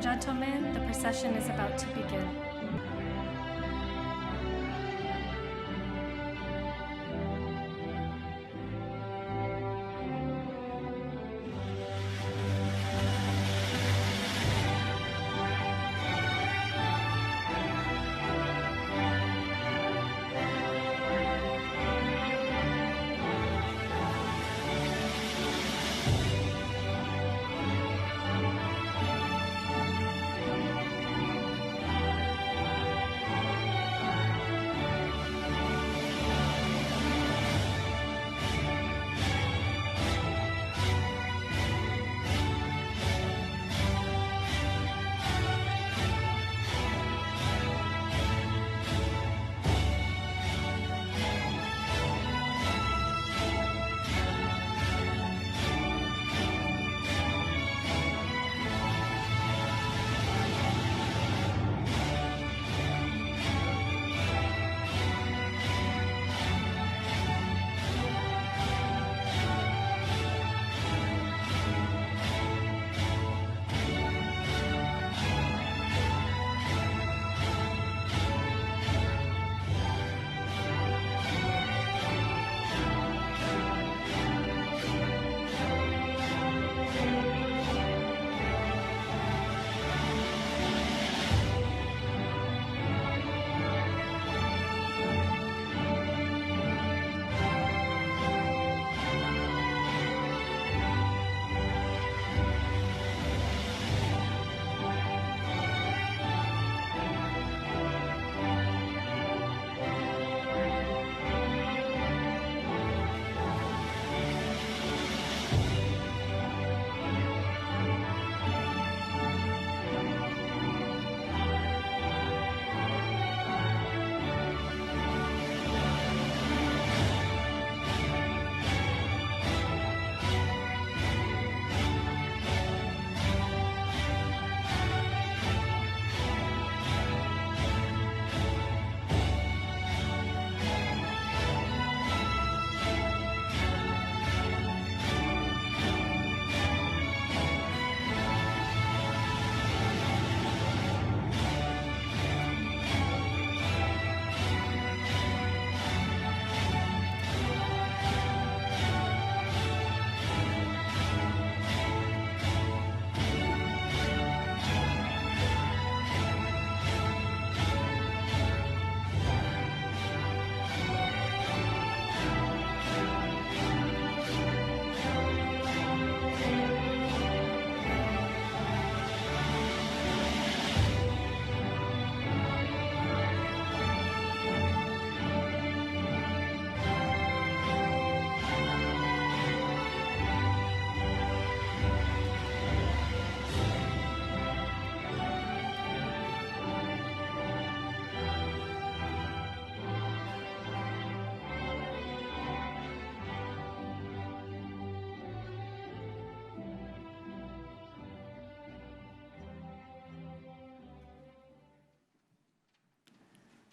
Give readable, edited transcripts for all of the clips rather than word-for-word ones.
gentlemen, the procession is about to begin.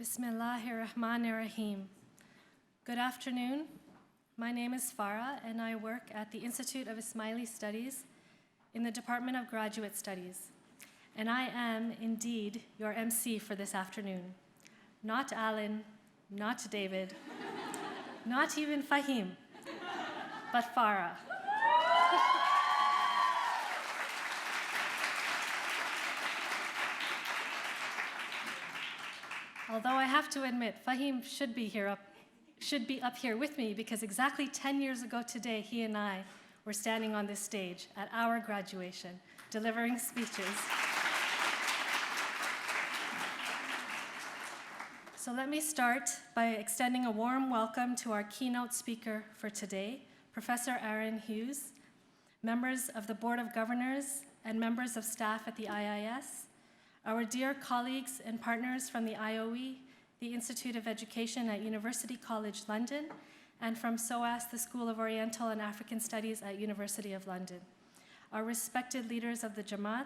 Bismillahirrahmanirrahim. Good afternoon. My name is Farah, and I work at the Institute of Ismaili Studies in the Department of Graduate Studies. And I am indeed your MC for this afternoon. Not Alan, not David, not even Fahim, but Farah. Although I have to admit, Fahim should be up here with me, because exactly 10 years ago today, he and I were standing on this stage at our graduation, delivering speeches. So let me start by extending a warm welcome to our keynote speaker for today, Professor Aaron Hughes, members of the Board of Governors and members of staff at the IIS, our dear colleagues and partners from the IOE, the Institute of Education at University College London, and from SOAS, the School of Oriental and African Studies at University of London, our respected leaders of the Jamaat,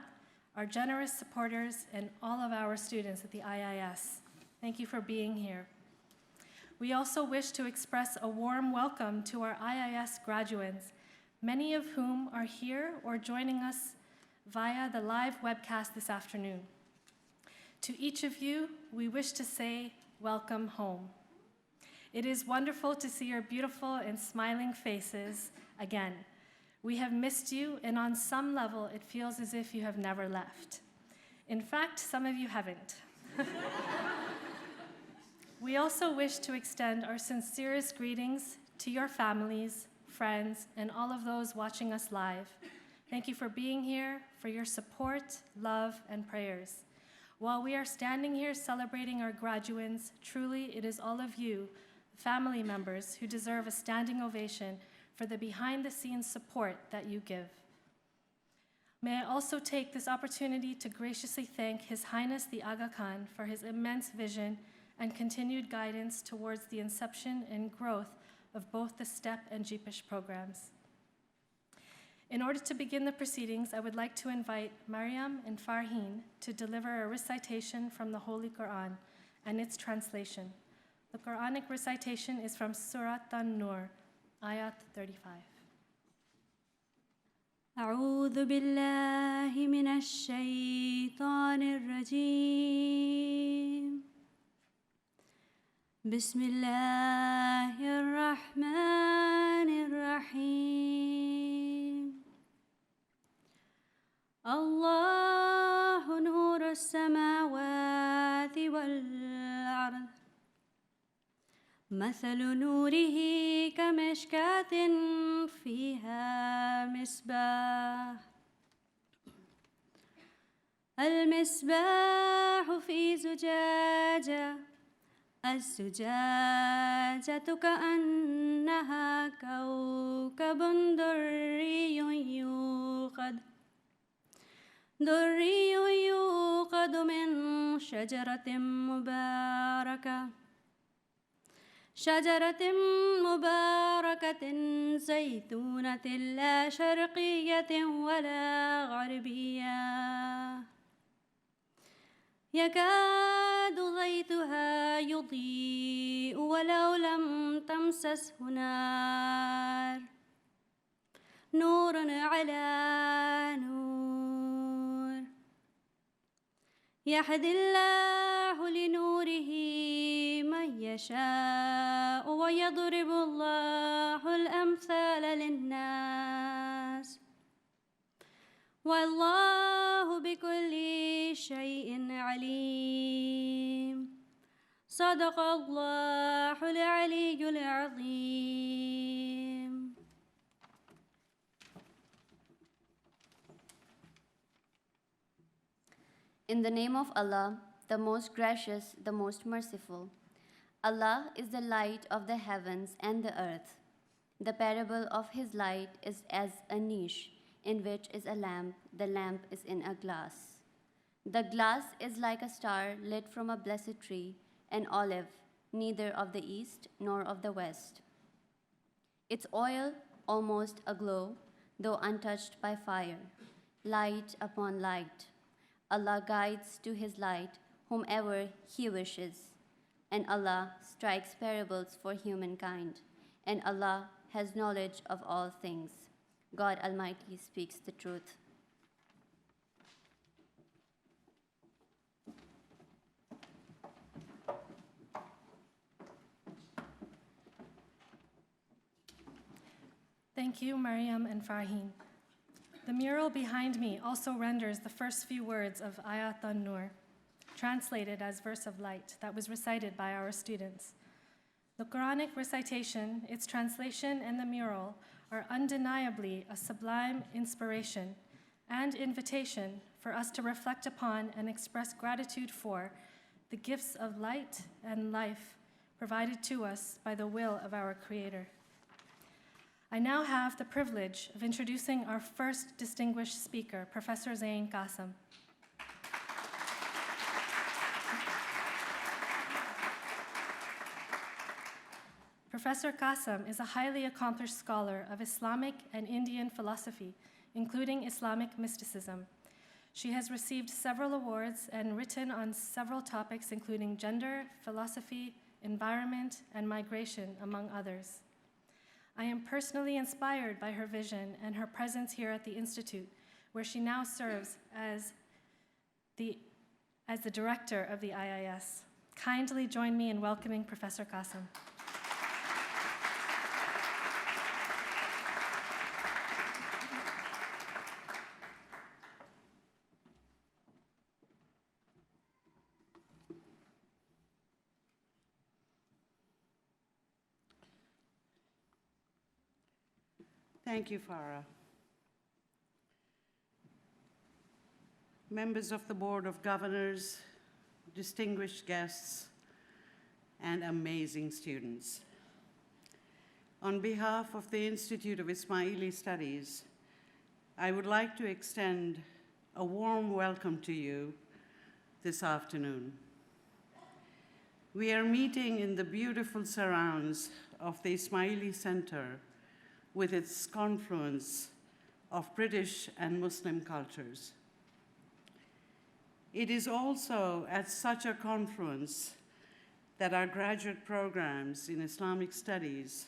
our generous supporters, and all of our students at the IIS. Thank you for being here. We also wish to express a warm welcome to our IIS graduates, many of whom are here or joining us via the live webcast this afternoon. To each of you, we wish to say, welcome home. It is wonderful to see your beautiful and smiling faces again. We have missed you, and on some level, it feels as if you have never left. In fact, some of you haven't. We also wish to extend our sincerest greetings to your families, friends, and all of those watching us live. Thank you for being here, for your support, love, and prayers. While we are standing here celebrating our graduates, truly it is all of you, family members, who deserve a standing ovation for the behind-the-scenes support that you give. May I also take this opportunity to graciously thank His Highness the Aga Khan for his immense vision and continued guidance towards the inception and growth of both the STEP and GPISH programs. In order to begin the proceedings, I would like to invite Mariam and Farheen to deliver a recitation from the Holy Quran and its translation. The Quranic recitation is from Surah An-Nur, Ayat 35. أعوذ بالله من الشيطان الرجيم بسم الله الرحمن الرحيم الله نور السماوات والأرض مثل نوره كمشكاة فيها مصباح المصباح في زجاجة الزجاجة كأنها كوكب دري يوقد من شجرة مباركة زيتونة لا شرقية ولا غربية يكاد زيتها يضيء ولو لم تمسسه نار نور على نور يهدي الله لنوره من يشاء ويضرب الله الأمثال للناس والله بكل شيء عليم صدق الله العلي العظيم. In the name of Allah, the most gracious, the most merciful. Allah is the light of the heavens and the earth. The parable of His light is as a niche in which is a lamp. The lamp is in a glass. The glass is like a star lit from a blessed tree, an olive, neither of the east nor of the west. Its oil almost aglow, though untouched by fire, light upon light. Allah guides to His light whomever He wishes, and Allah strikes parables for humankind, and Allah has knowledge of all things. God Almighty speaks the truth. Thank you, Mariam and Farheen. The mural behind me also renders the first few words of Ayat An-Nur, translated as verse of light, that was recited by our students. The Quranic recitation, its translation, and the mural are undeniably a sublime inspiration and invitation for us to reflect upon and express gratitude for the gifts of light and life provided to us by the will of our Creator. I now have the privilege of introducing our first distinguished speaker, Professor Zain Qasim. Professor Qasim is a highly accomplished scholar of Islamic and Indian philosophy, including Islamic mysticism. She has received several awards and written on several topics, including gender, philosophy, environment, and migration, among others. I am personally inspired by her vision and her presence here at the Institute, where she now serves as the director of the IIS. Kindly join me in welcoming Professor Qasim. Thank you, Farah. Members of the Board of Governors, distinguished guests, and amazing students. On behalf of the Institute of Ismaili Studies, I would like to extend a warm welcome to you this afternoon. We are meeting in the beautiful surrounds of the Ismaili Center with its confluence of British and Muslim cultures. It is also at such a confluence that our graduate programs in Islamic studies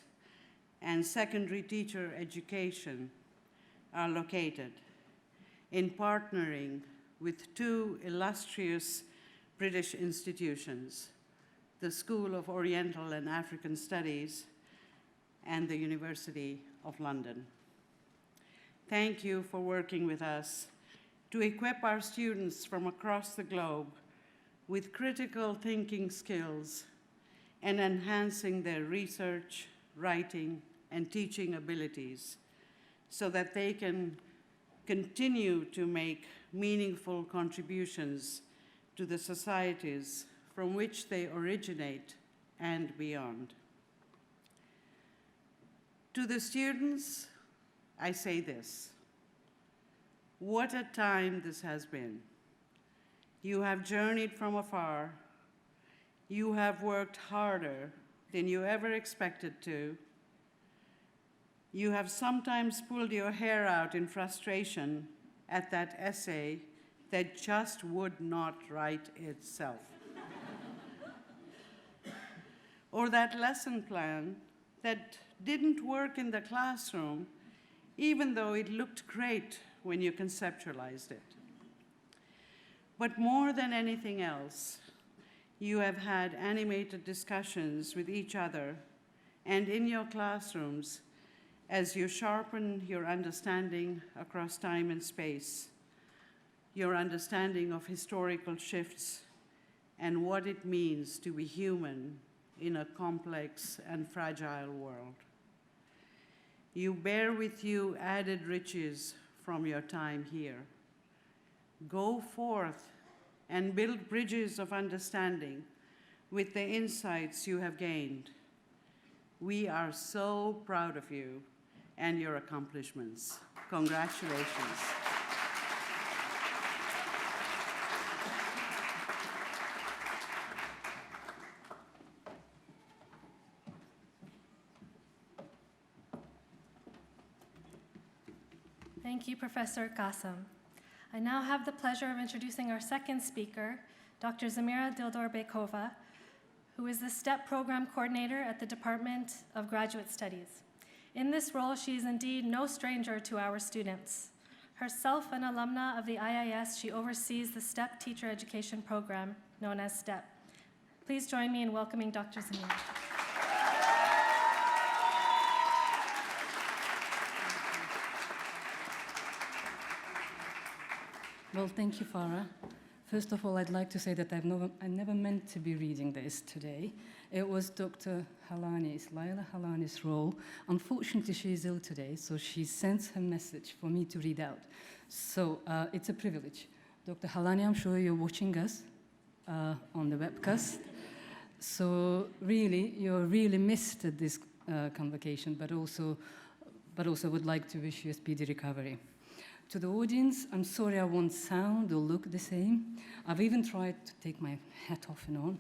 and secondary teacher education are located, in partnering with two illustrious British institutions, the School of Oriental and African Studies and the University of London. Thank you for working with us to equip our students from across the globe with critical thinking skills and enhancing their research, writing, and teaching abilities so that they can continue to make meaningful contributions to the societies from which they originate and beyond. To the students, I say this: what a time this has been. You have journeyed from afar. You have worked harder than you ever expected to. You have sometimes pulled your hair out in frustration at that essay that just would not write itself. Or that lesson plan that didn't work in the classroom, even though it looked great when you conceptualized it. But more than anything else, you have had animated discussions with each other and in your classrooms as you sharpen your understanding across time and space, your understanding of historical shifts and what it means to be human in a complex and fragile world. You bear with you added riches from your time here. Go forth and build bridges of understanding with the insights you have gained. We are so proud of you and your accomplishments. Congratulations. Thank you, Professor Qasim. I now have the pleasure of introducing our second speaker, Dr. Zamira Dildor-Bekova, who is the STEP Program Coordinator at the Department of Graduate Studies. In this role, she is indeed no stranger to our students. Herself an alumna of the IIS, she oversees the STEP Teacher Education Program, known as STEP. Please join me in welcoming Dr. Zamira. Well, thank you, Farah. First of all, I'd like to say that I never meant to be reading this today. It was Dr. Halani's, Laila Halani's role. Unfortunately, she is ill today, so she sends her message for me to read out. So it's a privilege. Dr. Halani, I'm sure you're watching us on the webcast. So really, you really missed this convocation, but also would like to wish you a speedy recovery. To the audience, I'm sorry I won't sound or look the same. I've even tried to take my hat off and on.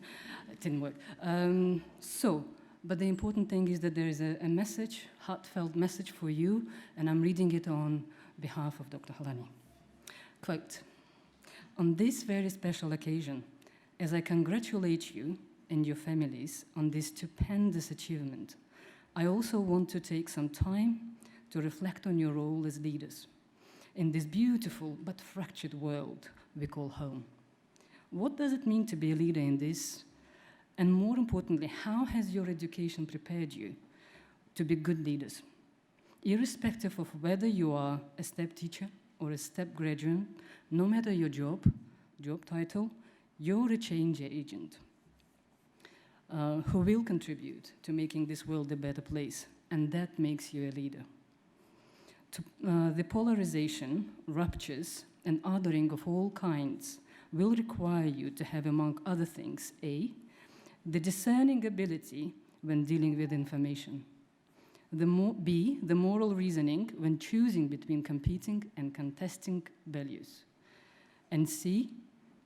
It didn't work. But the important thing is that there is a message, heartfelt message for you, and I'm reading it on behalf of Dr. Halani. Quote, "On this very special occasion, as I congratulate you and your families on this stupendous achievement, I also want to take some time to reflect on your role as leaders. in this beautiful but fractured world we call home. What does it mean to be a leader in this? And more importantly, how has your education prepared you to be good leaders? Irrespective of whether you are a STEP teacher or a STEP graduate, no matter your job title, you're a change agent who will contribute to making this world a better place, and that makes you a leader. The polarization, ruptures, and othering of all kinds will require you to have, among other things, A, the discerning ability when dealing with information, B, the moral reasoning when choosing between competing and contesting values, and C,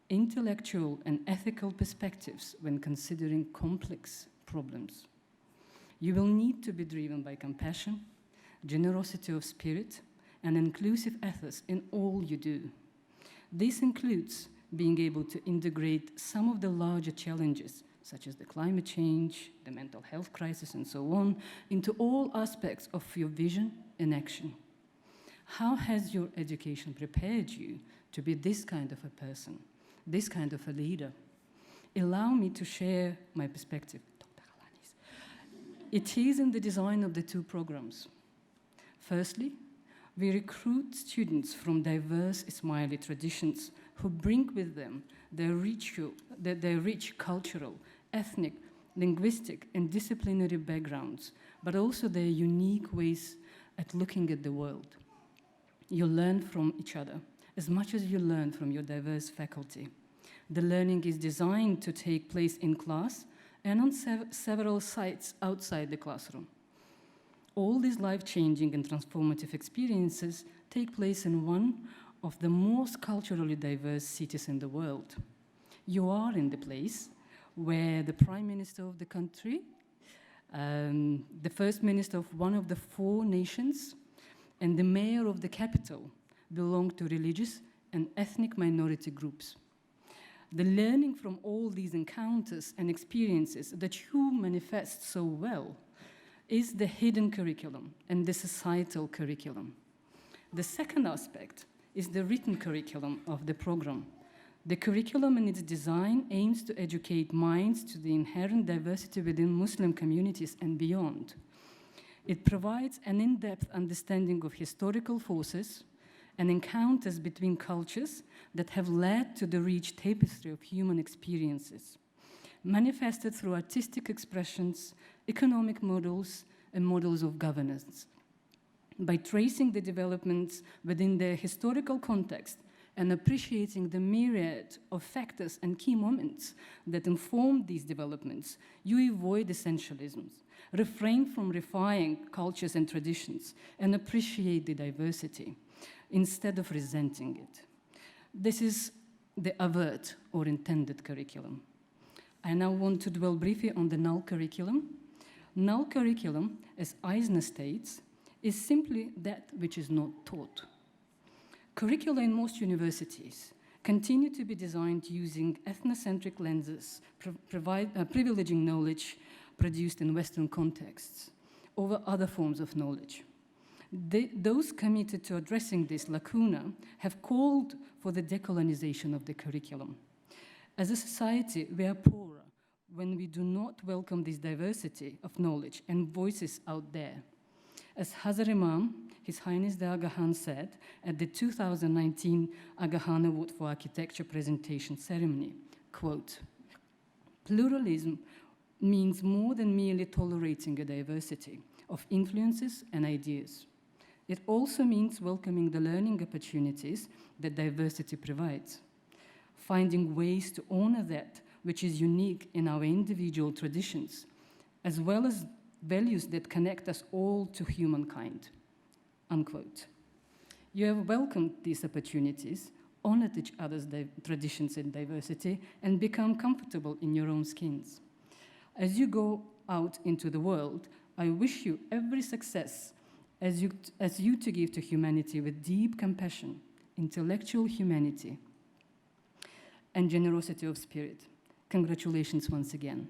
intellectual and ethical perspectives when considering complex problems. You will need to be driven by compassion, generosity of spirit, and inclusive ethos in all you do. This includes being able to integrate some of the larger challenges, such as the climate change, the mental health crisis, and so on, into all aspects of your vision and action. How has your education prepared you to be this kind of a person, this kind of a leader? Allow me to share my perspective. Dr. Halanis. It is in the design of the two programs. Firstly, we recruit students from diverse Ismaili traditions who bring with them their rich cultural, ethnic, linguistic, and disciplinary backgrounds, but also their unique ways at looking at the world. You learn from each other as much as you learn from your diverse faculty. The learning is designed to take place in class and on several sites outside the classroom. All these life-changing and transformative experiences take place in one of the most culturally diverse cities in the world. You are in the place where the Prime Minister of the country, the First Minister of one of the 4 nations, and the Mayor of the capital belong to religious and ethnic minority groups. The learning from all these encounters and experiences that you manifest so well is the hidden curriculum and the societal curriculum. The second aspect is the written curriculum of the program. The curriculum and its design aims to educate minds to the inherent diversity within Muslim communities and beyond. It provides an in-depth understanding of historical forces and encounters between cultures that have led to the rich tapestry of human experiences, manifested through artistic expressions, economic models, and models of governance. By tracing the developments within their historical context and appreciating the myriad of factors and key moments that inform these developments, you avoid essentialisms, refrain from refining cultures and traditions, and appreciate the diversity instead of resenting it. This is the overt or intended curriculum. I now want to dwell briefly on the null curriculum. Null curriculum, as Eisner states, is simply that which is not taught. Curricula in most universities continue to be designed using ethnocentric lenses, privileging knowledge produced in Western contexts over other forms of knowledge. Those committed to addressing this lacuna have called for the decolonization of the curriculum. As a society, we are poorer when we do not welcome this diversity of knowledge and voices out there. As Hazar Imam, His Highness the Aga Khan, said at the 2019 Aga Khan Award for Architecture presentation ceremony, quote, "Pluralism means more than merely tolerating a diversity of influences and ideas. It also means welcoming the learning opportunities that diversity provides, finding ways to honor that which is unique in our individual traditions, as well as values that connect us all to humankind," unquote. You have welcomed these opportunities, honored each other's traditions and diversity, and become comfortable in your own skins. As you go out into the world, I wish you every success as you to give to humanity with deep compassion, intellectual humanity, and generosity of spirit. Congratulations once again.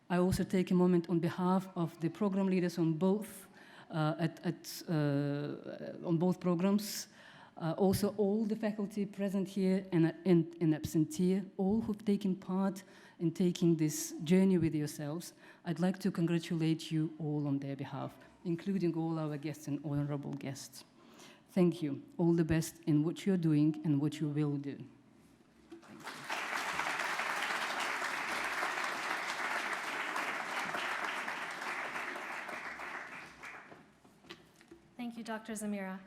I also take a moment on behalf of the program leaders on both on both programs. Also, all the faculty present here and in absentee, all who've taken part in taking this journey with yourselves, I'd like to congratulate you all on their behalf, including all our guests and honorable guests. Thank you. All the best in what you're doing and what you will do. Thank you, Dr. Zamira.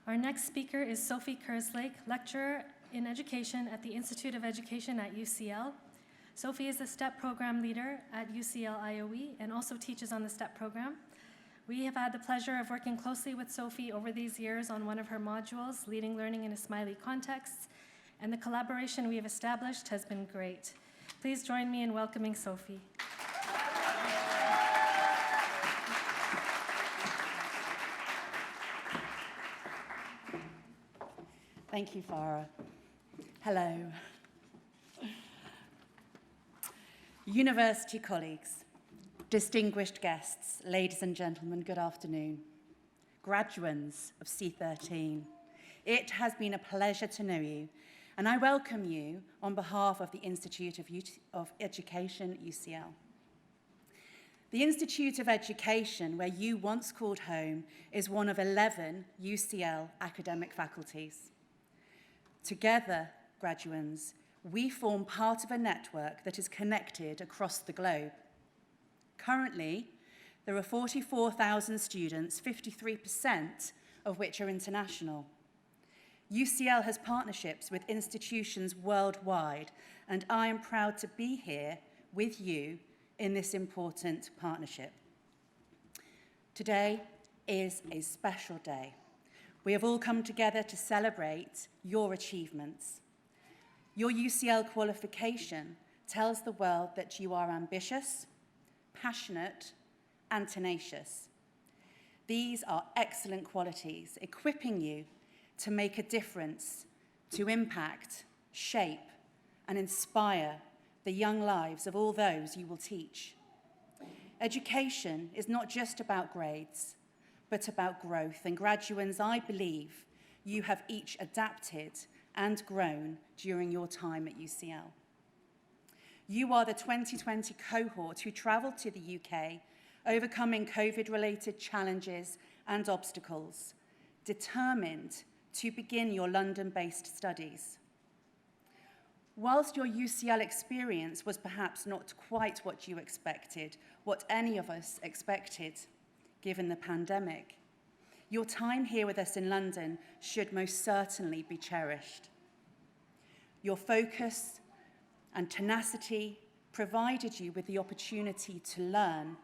Our next speaker is Sophie Kerslake, lecturer in education at the Institute of Education at UCL. Sophie is the STEP program leader at UCL IOE and also teaches on the STEP program. We have had the pleasure of working closely with Sophie over these years on one of her modules, Leading Learning in a Smiley Context, and the collaboration we have established has been great. Please join me in welcoming Sophie. Thank you, Farah. Hello. University colleagues, distinguished guests, ladies and gentlemen, good afternoon. Graduands of C13, it has been a pleasure to know you, and I welcome you on behalf of the Institute of Education at UCL. The Institute of Education, where you once called home, is one of 11 UCL academic faculties. Together, graduands, we form part of a network that is connected across the globe. Currently, there are 44,000 students, 53% of which are international. UCL has partnerships with institutions worldwide, and I am proud to be here with you in this important partnership. Today is a special day. We have all come together to celebrate your achievements. Your UCL qualification tells the world that you are ambitious, passionate, and tenacious. These are excellent qualities, equipping you to make a difference, to impact, shape, and inspire the young lives of all those you will teach. Education is not just about grades, but about growth, and graduands, I believe you have each adapted and grown during your time at UCL. You are the 2020 cohort who travelled to the UK, overcoming COVID-related challenges and obstacles, determined to begin your London-based studies. Whilst your UCL experience was perhaps not quite what you expected, what any of us expected, given the pandemic, your time here with us in London should most certainly be cherished. Your focus and tenacity provided you with the opportunity to learn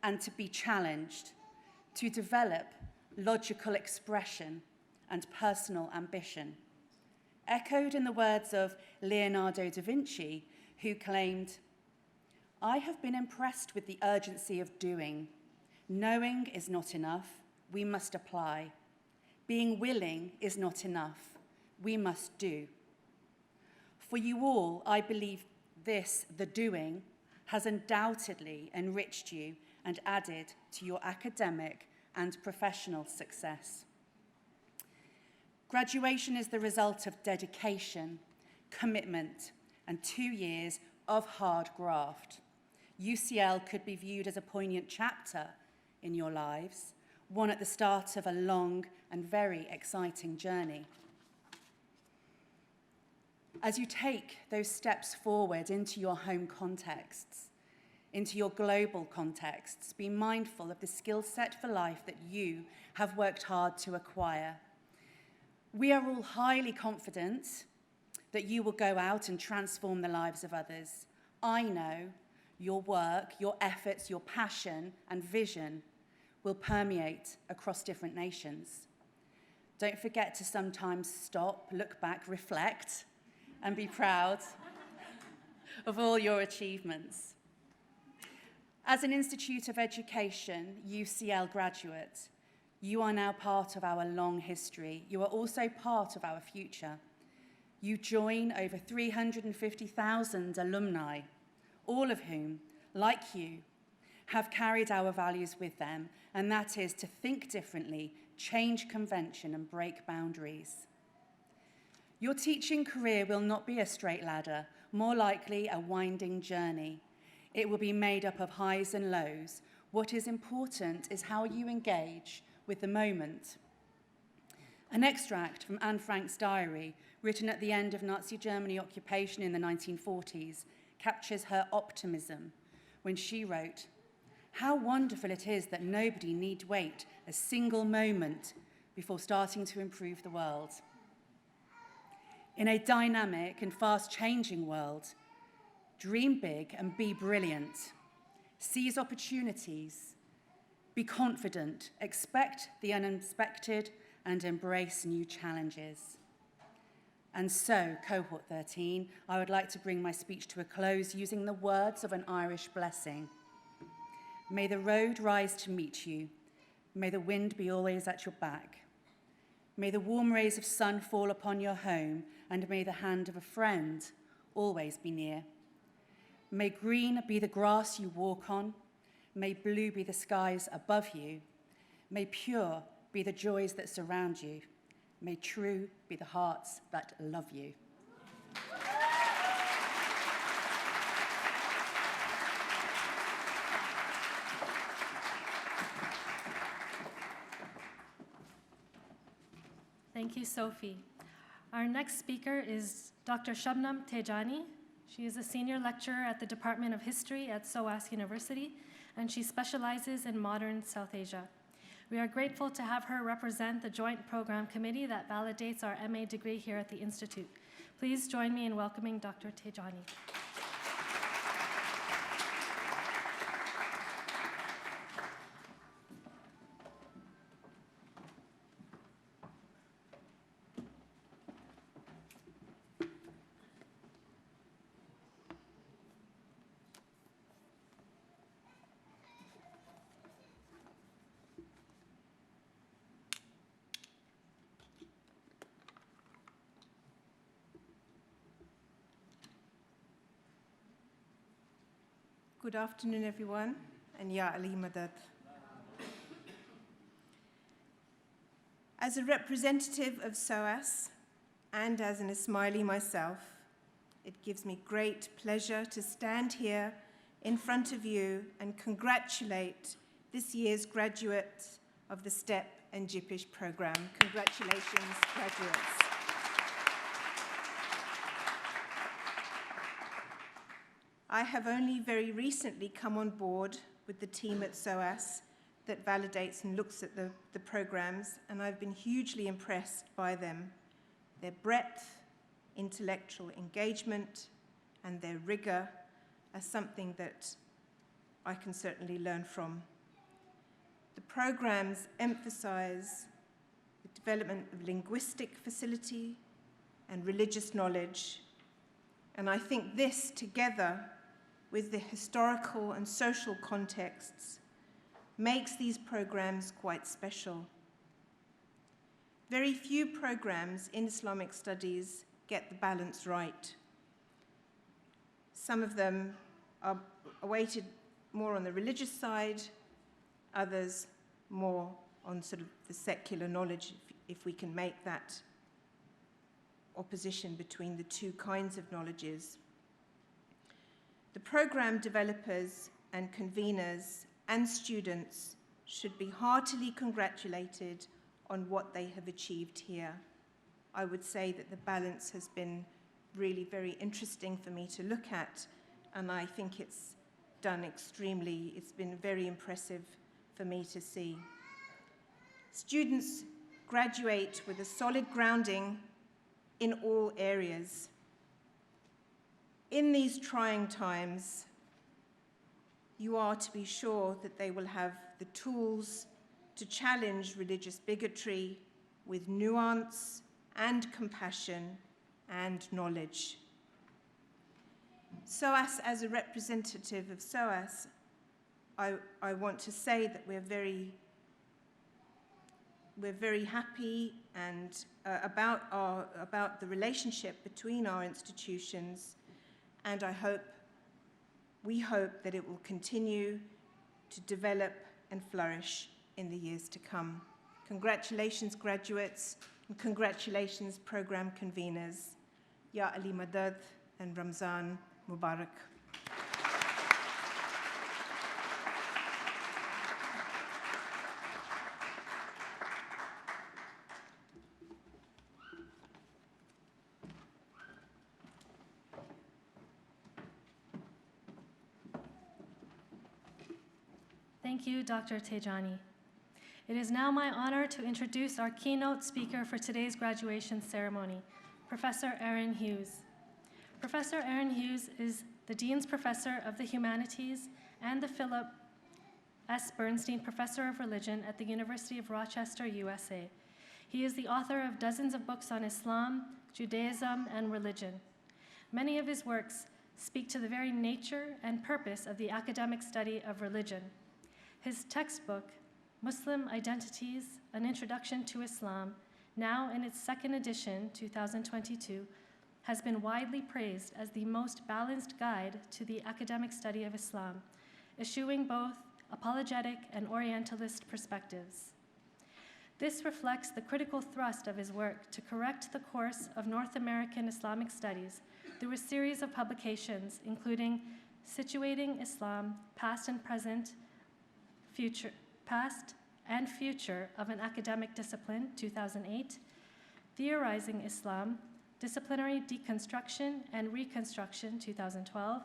and to be challenged, to develop logical expression and personal ambition. Echoed in the words of Leonardo da Vinci, who claimed, "I have been impressed with the urgency of doing. Knowing is not enough, we must apply. Being willing is not enough, we must do." For you all, I believe this, the doing, has undoubtedly enriched you and added to your academic and professional success. Graduation is the result of dedication, commitment, and 2 years of hard graft. UCL could be viewed as a poignant chapter in your lives, one at the start of a long and very exciting journey. As you take those steps forward into your home contexts, into your global contexts, be mindful of the skill set for life that you have worked hard to acquire. We are all highly confident that you will go out and transform the lives of others. I know your work, your efforts, your passion and vision will permeate across different nations. Don't forget to sometimes stop, look back, reflect, and be proud of all your achievements. As an Institute of Education UCL graduate, you are now part of our long history. You are also part of our future. You join over 350,000 alumni, all of whom, like you, have carried our values with them, and that is to think differently, change convention, and break boundaries. Your teaching career will not be a straight ladder, more likely a winding journey. It will be made up of highs and lows. What is important is how you engage with the moment. An extract from Anne Frank's diary, written at the end of Nazi Germany occupation in the 1940s, captures her optimism when she wrote, "How wonderful it is that nobody need wait a single moment before starting to improve the world." In a dynamic and fast-changing world, dream big and be brilliant. Seize opportunities. Be confident, expect the unexpected, and embrace new challenges. And so, Cohort 13, I would like to bring my speech to a close using the words of an Irish blessing. May the road rise to meet you. May the wind be always at your back. May the warm rays of sun fall upon your home, and may the hand of a friend always be near. May green be the grass you walk on. May blue be the skies above you. May pure be the joys that surround you. May true be the hearts that love you. Thank you, Sophie. Our next speaker is Dr. Shabnam Tejani. She is a senior lecturer at the Department of History at SOAS University, and she specializes in modern South Asia. We are grateful to have her represent the Joint Program Committee that validates our MA degree here at the Institute. Please join me in welcoming Dr. Tejani. Good afternoon, everyone, and Ya Ali Madad. As a representative of SOAS and as an Ismaili myself, it gives me great pleasure to stand here in front of you and congratulate this year's graduates of the STEP and JIPISH program. Congratulations, graduates. I have only very recently come on board with the team at SOAS that validates and looks at the programs, and I've been hugely impressed by them. Their breadth, intellectual engagement, and their rigor are something that I can certainly learn from. The programs emphasize the development of linguistic facility and religious knowledge, and I think this, together with the historical and social contexts, makes these programs quite special. Very few programs in Islamic studies get the balance right. Some of them are weighted more on the religious side, others more on sort of the secular knowledge, if we can make that opposition between the two kinds of knowledges. The program developers and conveners and students should be heartily congratulated on what they have achieved here. I would say that the balance has been really very interesting for me to look at, and I think it's been very impressive for me to see. Students graduate with a solid grounding in all areas. In these trying times, you are to be sure that they will have the tools to challenge religious bigotry with nuance and compassion and knowledge. SOAS, as a representative of SOAS, I want to say that we're very happy and about the relationship between our institutions, and we hope that it will continue to develop and flourish in the years to come. Congratulations, graduates, and congratulations, program conveners. Ya Ali Madad and Ramzan Mubarak. Thank you, Dr. Tejani. It is now my honor to introduce our keynote speaker for today's graduation ceremony, Professor Aaron Hughes. Professor Aaron Hughes is the Dean's Professor of the Humanities and the Philip S. Bernstein Professor of Religion at the University of Rochester, USA. He is the author of dozens of books on Islam, Judaism, and religion. Many of his works speak to the very nature and purpose of the academic study of religion. His textbook, Muslim Identities, An Introduction to Islam, now in its second edition, 2022, has been widely praised as the most balanced guide to the academic study of Islam, eschewing both apologetic and Orientalist perspectives. This reflects the critical thrust of his work to correct the course of North American Islamic studies through a series of publications, including Situating Islam, Past and Future of an Academic Discipline, 2008, Theorizing Islam, Disciplinary Deconstruction and Reconstruction, 2012,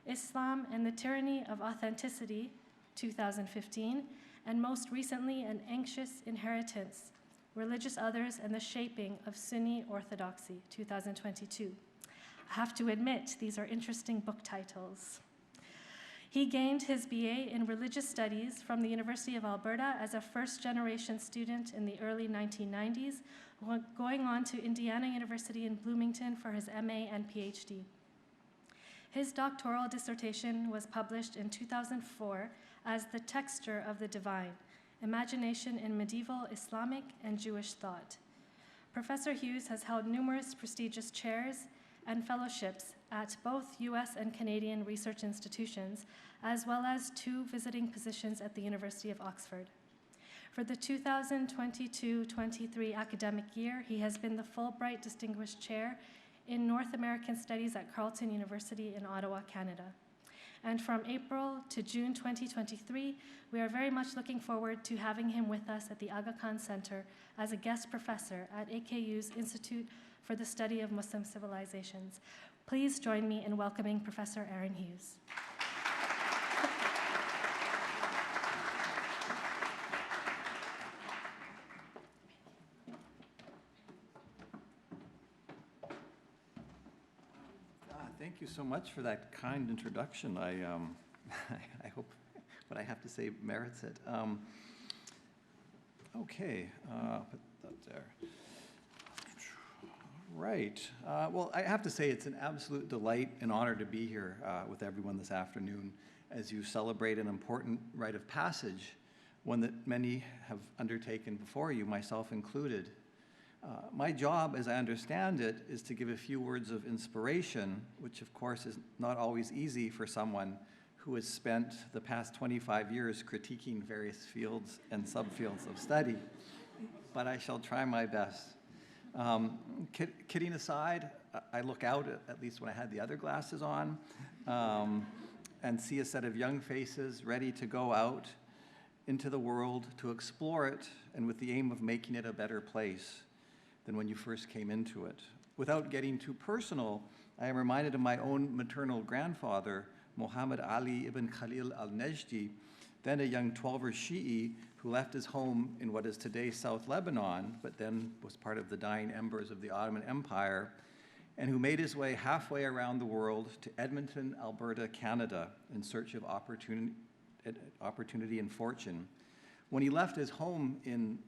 Islam and the Tyranny of Authenticity, 2015, and most recently, An Anxious Inheritance, Religious Others and the Shaping of Sunni Orthodoxy, 2022. I have to admit, these are interesting book titles. He gained his BA in Religious Studies from the University of Alberta as a first-generation student in the early 1990s, going on to Indiana University in Bloomington for his MA and PhD. His doctoral dissertation was published in 2004 as The Texture of the Divine, Imagination in Medieval Islamic and Jewish Thought. Professor Hughes has held numerous prestigious chairs and fellowships at both US and Canadian research institutions, as well as 2 visiting positions at the University of Oxford. For the 2022-23 academic year, he has been the Fulbright Distinguished Chair in North American Studies at Carleton University in Ottawa, Canada. And from April to June 2023, we are very much looking forward to having him with us at the Aga Khan Center as a guest professor at AKU's Institute for the Study of Muslim Civilizations. Please join me in welcoming Professor Aaron Hughes. Thank you so much for that kind introduction. I hope what I have to say merits it. Okay, put that there. Right. Well, I have to say it's an absolute delight and honor to be here with everyone this afternoon as you celebrate an important rite of passage, one that many have undertaken before you, myself included. My job, as I understand it, is to give a few words of inspiration, which of course is not always easy for someone who has spent the past 25 years critiquing various fields and subfields of study, but I shall try my best. Kidding aside, I look out, at least when I had the other glasses on, and see a set of young faces ready to go out into the world to explore it, and with the aim of making it a better place than when you first came into it. Without getting too personal, I am reminded of my own maternal grandfather, Muhammad Ali ibn Khalil al-Najdi, then a young 12er Shi'i who left his home in what is today South Lebanon, but then was part of the dying embers of the Ottoman Empire, and who made his way halfway around the world to Edmonton, Alberta, Canada, in search of opportunity and fortune. When he left his home in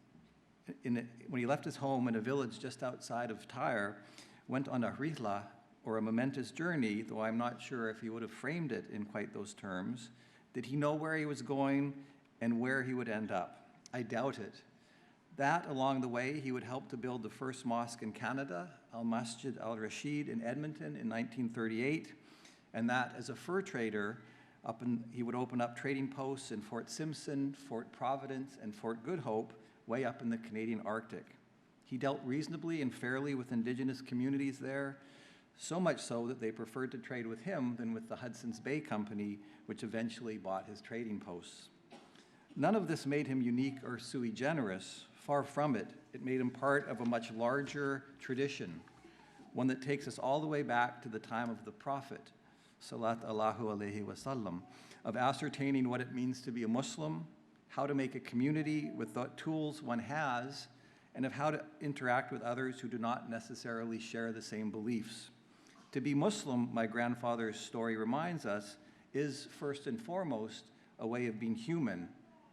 a village just outside of Tyre, went on a rihla, or a momentous journey, though I'm not sure if he would have framed it in quite those terms. Did he know where he was going and where he would end up? I doubt it. That, along the way, he would help to build the first mosque in Canada, Al-Masjid al-Rashid in Edmonton in 1938, and that, as a fur trader, He would open up trading posts in Fort Simpson, Fort Providence, and Fort Good Hope, way up in the Canadian Arctic. He dealt reasonably and fairly with Indigenous communities there, so much so that they preferred to trade with him than with the Hudson's Bay Company, which eventually bought his trading posts. None of this made him unique or sui generis. Far from it. It made him part of a much larger tradition, one that takes us all the way back to the time of the Prophet, Salat Allahu alayhi wasallam, of ascertaining what it means to be a Muslim, how to make a community with the tools one has, and of how to interact with others who do not necessarily share the same beliefs. To be Muslim, my grandfather's story reminds us, is first and foremost a way of being human,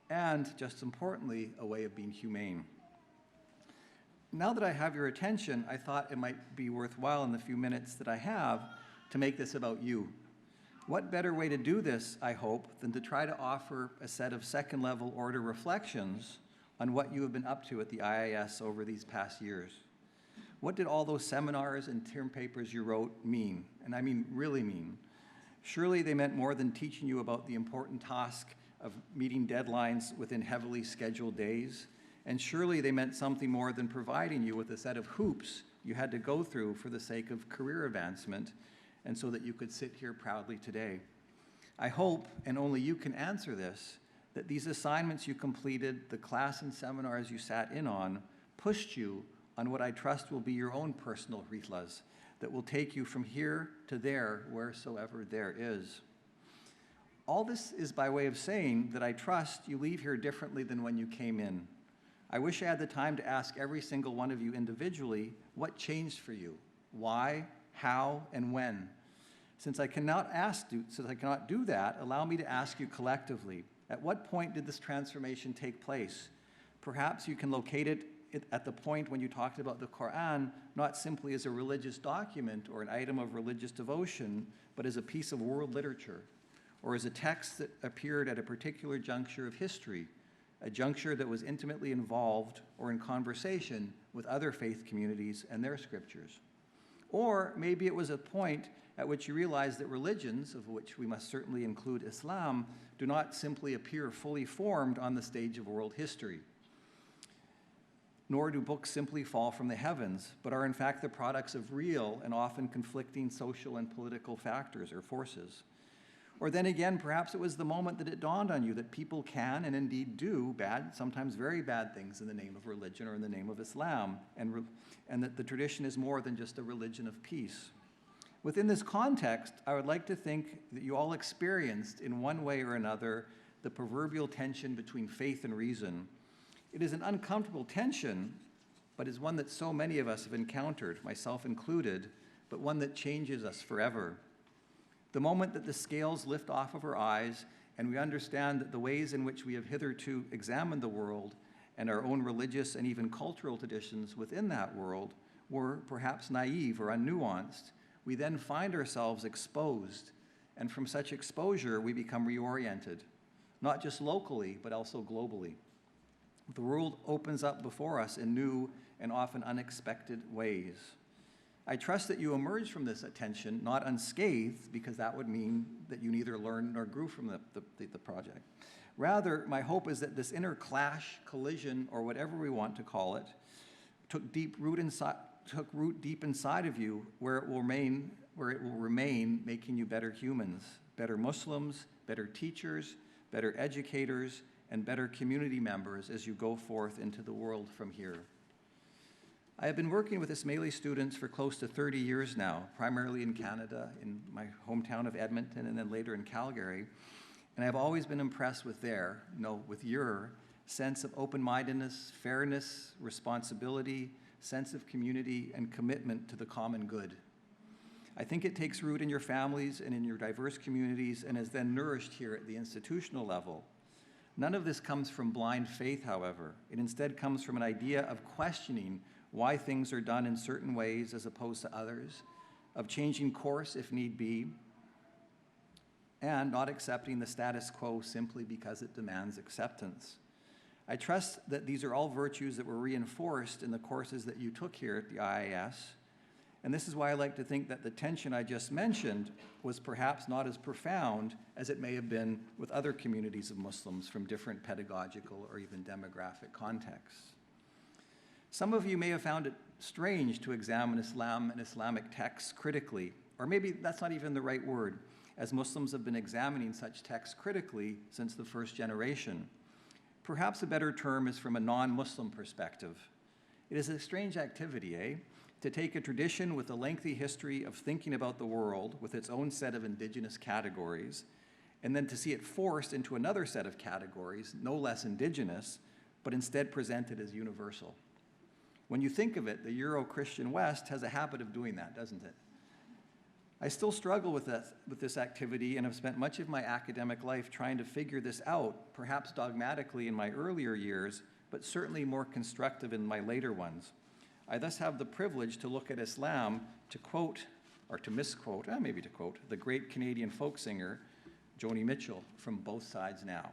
and just importantly, a way of being humane. Now that I have your attention, I thought it might be worthwhile in the few minutes that I have to make this about you. What better way to do this, I hope, than to try to offer a set of second-level order reflections on what you have been up to at the IIS over these past years. What did all those seminars and term papers you wrote mean? And I mean really mean. Surely they meant more than teaching you about the important task of meeting deadlines within heavily scheduled days. And surely they meant something more than providing you with a set of hoops you had to go through for the sake of career advancement, and so that you could sit here proudly today. I hope, and only you can answer this, that these assignments you completed, the class and seminars you sat in on, pushed you on what I trust will be your own personal rihlas that will take you from here to there, wheresoever there is. All this is by way of saying that I trust you leave here differently than when you came in. I wish I had the time to ask every single one of you individually what changed for you, why, how, and when. Since I cannot do that, allow me to ask you collectively, at what point did this transformation take place? Perhaps you can locate it at the point when you talked about the Quran, not simply as a religious document or an item of religious devotion, but as a piece of world literature, or as a text that appeared at a particular juncture of history, a juncture that was intimately involved or in conversation with other faith communities and their scriptures. Or maybe it was a point at which you realized that religions, of which we must certainly include Islam, do not simply appear fully formed on the stage of world history. Nor do books simply fall from the heavens, but are in fact the products of real and often conflicting social and political factors or forces. Or then again, perhaps it was the moment that it dawned on you that people can and indeed do bad, sometimes very bad things in the name of religion or in the name of Islam, and that the tradition is more than just a religion of peace. Within this context, I would like to think that you all experienced in one way or another the proverbial tension between faith and reason. It is an uncomfortable tension, but is one that so many of us have encountered, myself included, but one that changes us forever. The moment that the scales lift off of our eyes and we understand that the ways in which we have hitherto examined the world and our own religious and even cultural traditions within that world were perhaps naive or unnuanced, we then find ourselves exposed, and from such exposure we become reoriented, not just locally, but also globally. The world opens up before us in new and often unexpected ways. I trust that you emerge from this attention not unscathed, because that would mean that you neither learned nor grew from the project. Rather, my hope is that this inner clash, collision, or whatever we want to call it, took root deep inside of you, where it will remain, making you better humans, better Muslims, better teachers, better educators, and better community members as you go forth into the world from here. I have been working with Ismaili students for close to 30 years now, primarily in Canada, in my hometown of Edmonton, and then later in Calgary. And I've always been impressed with your sense of open-mindedness, fairness, responsibility, sense of community, and commitment to the common good. I think it takes root in your families and in your diverse communities and is then nourished here at the institutional level. None of this comes from blind faith, however. It instead comes from an idea of questioning why things are done in certain ways as opposed to others, of changing course if need be, and not accepting the status quo simply because it demands acceptance. I trust that these are all virtues that were reinforced in the courses that you took here at the IIS, And this is why I like to think that the tension I just mentioned was perhaps not as profound as it may have been with other communities of Muslims from different pedagogical or even demographic contexts. Some of you may have found it strange to examine Islam and Islamic texts critically, or maybe that's not even the right word, as Muslims have been examining such texts critically since the first generation. Perhaps a better term is from a non-Muslim perspective. It is a strange activity, eh? To take a tradition with a lengthy history of thinking about the world with its own set of indigenous categories, and then to see it forced into another set of categories, no less indigenous, but instead presented as universal. When you think of it, the Euro-Christian West has a habit of doing that, doesn't it? I still struggle with this activity and have spent much of my academic life trying to figure this out, perhaps dogmatically in my earlier years, but certainly more constructive in my later ones. I thus have the privilege to look at Islam to quote, or to misquote, maybe to quote, the great Canadian folk singer, Joni Mitchell, from Both Sides Now.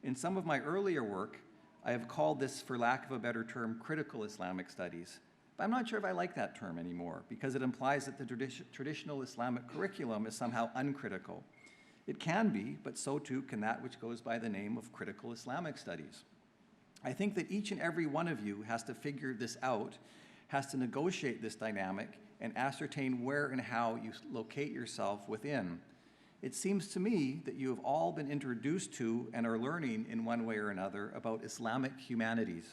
In some of my earlier work, I have called this, for lack of a better term, critical Islamic studies. But I'm not sure if I like that term anymore, because it implies that the traditional Islamic curriculum is somehow uncritical. It can be, but so too can that which goes by the name of critical Islamic studies. I think that each and every one of you has to figure this out, has to negotiate this dynamic, and ascertain where and how you locate yourself within. It seems to me that you have all been introduced to and are learning in one way or another about Islamic humanities.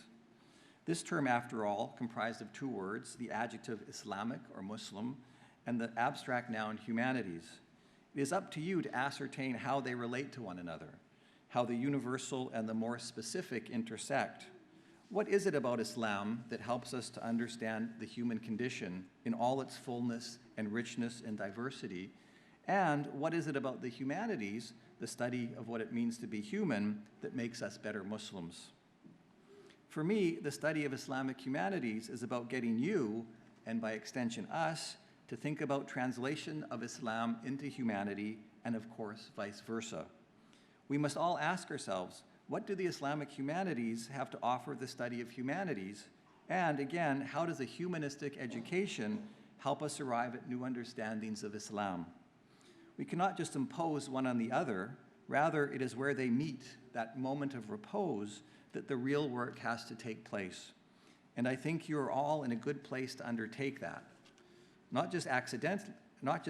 This term, after all, comprised of two words, the adjective Islamic or Muslim, and the abstract noun humanities. It is up to you to ascertain how they relate to one another, how the universal and the more specific intersect. What is it about Islam that helps us to understand the human condition in all its fullness and richness and diversity? And what is it about the humanities, the study of what it means to be human, that makes us better Muslims? For me, the study of Islamic humanities is about getting you, and by extension us, to think about translation of Islam into humanity, and of course, vice versa. We must all ask ourselves, what do the Islamic humanities have to offer the study of humanities? And again, how does a humanistic education help us arrive at new understandings of Islam? We cannot just impose one on the other. Rather, it is where they meet, that moment of repose, that the real work has to take place. And I think you're all in a good place to undertake that. Not just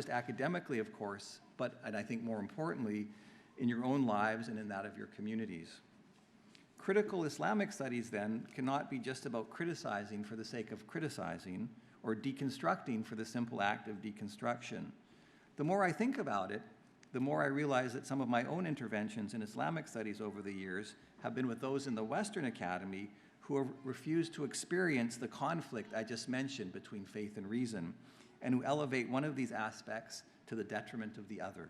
academically, of course, but, and I think more importantly, in your own lives and in that of your communities. Critical Islamic studies, then, cannot be just about criticizing for the sake of criticizing or deconstructing for the simple act of deconstruction. The more I think about it, the more I realize that some of my own interventions in Islamic studies over the years have been with those in the Western Academy who have refused to experience the conflict I just mentioned between faith and reason, and who elevate one of these aspects to the detriment of the other.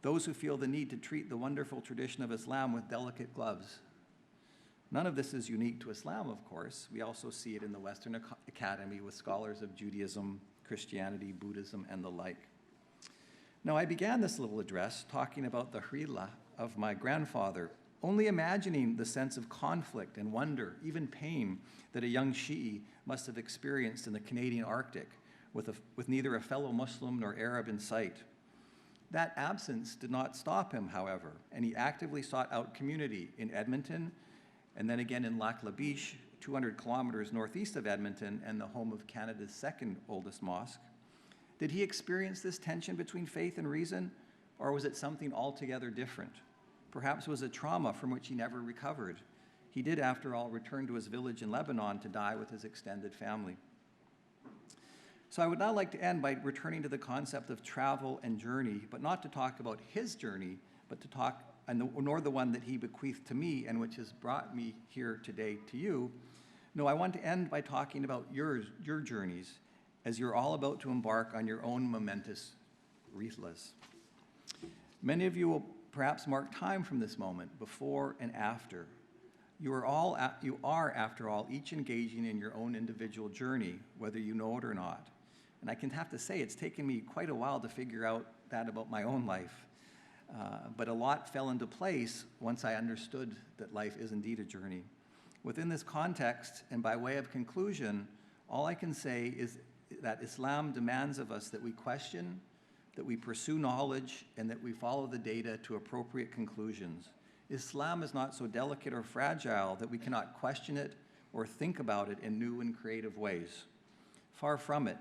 Those who feel the need to treat the wonderful tradition of Islam with delicate gloves. None of this is unique to Islam, of course. We also see it in the Western Academy with scholars of Judaism, Christianity, Buddhism, and the like. Now, I began this little address talking about the Hrila of my grandfather, only imagining the sense of conflict and wonder, even pain, that a young Shi'i must have experienced in the Canadian Arctic with neither a fellow Muslim nor Arab in sight. That absence did not stop him, however, and he actively sought out community in Edmonton, and then again in Lac La Biche, 200 kilometers northeast of Edmonton and the home of Canada's second oldest mosque. Did he experience this tension between faith and reason, or was it something altogether different? Perhaps it was a trauma from which he never recovered. He did, after all, return to his village in Lebanon to die with his extended family. So I would now like to end by returning to the concept of travel and journey, but not to talk about his journey, but to talk, nor the one that he bequeathed to me and which has brought me here today to you. No, I want to end by talking about your journeys, as you're all about to embark on your own momentous rihlas. Many of you will perhaps mark time from this moment, before and after. You are, after all, each engaging in your own individual journey, whether you know it or not. And I can have to say, it's taken me quite a while to figure out that about my own life. But a lot fell into place once I understood that life is indeed a journey. Within this context, and by way of conclusion, all I can say is that Islam demands of us that we question, that we pursue knowledge, and that we follow the data to appropriate conclusions. Islam is not so delicate or fragile that we cannot question it or think about it in new and creative ways. Far from it.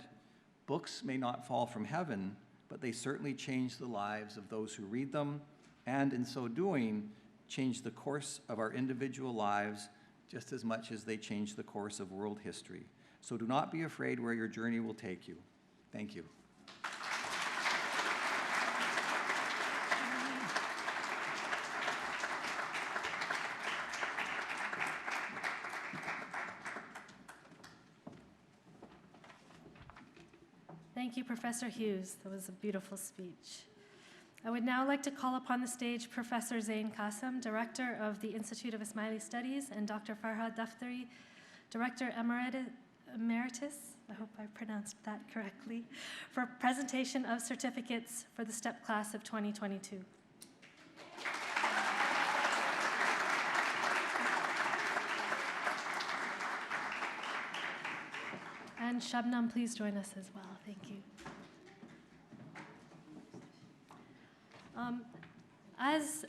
Books may not fall from heaven, but they certainly change the lives of those who read them, and in so doing, change the course of our individual lives just as much as they change the course of world history. So do not be afraid where your journey will take you. Thank you. Thank you, Professor Hughes. That was a beautiful speech. I would now like to call upon the stage Professor Zain Qasim, Director of the Institute of Ismaili Studies, and Dr. Farhad Daftari, Director Emeritus, I hope I pronounced that correctly, for presentation of certificates for the STEP class of 2022. And Shabnam, please join us as well. Thank you.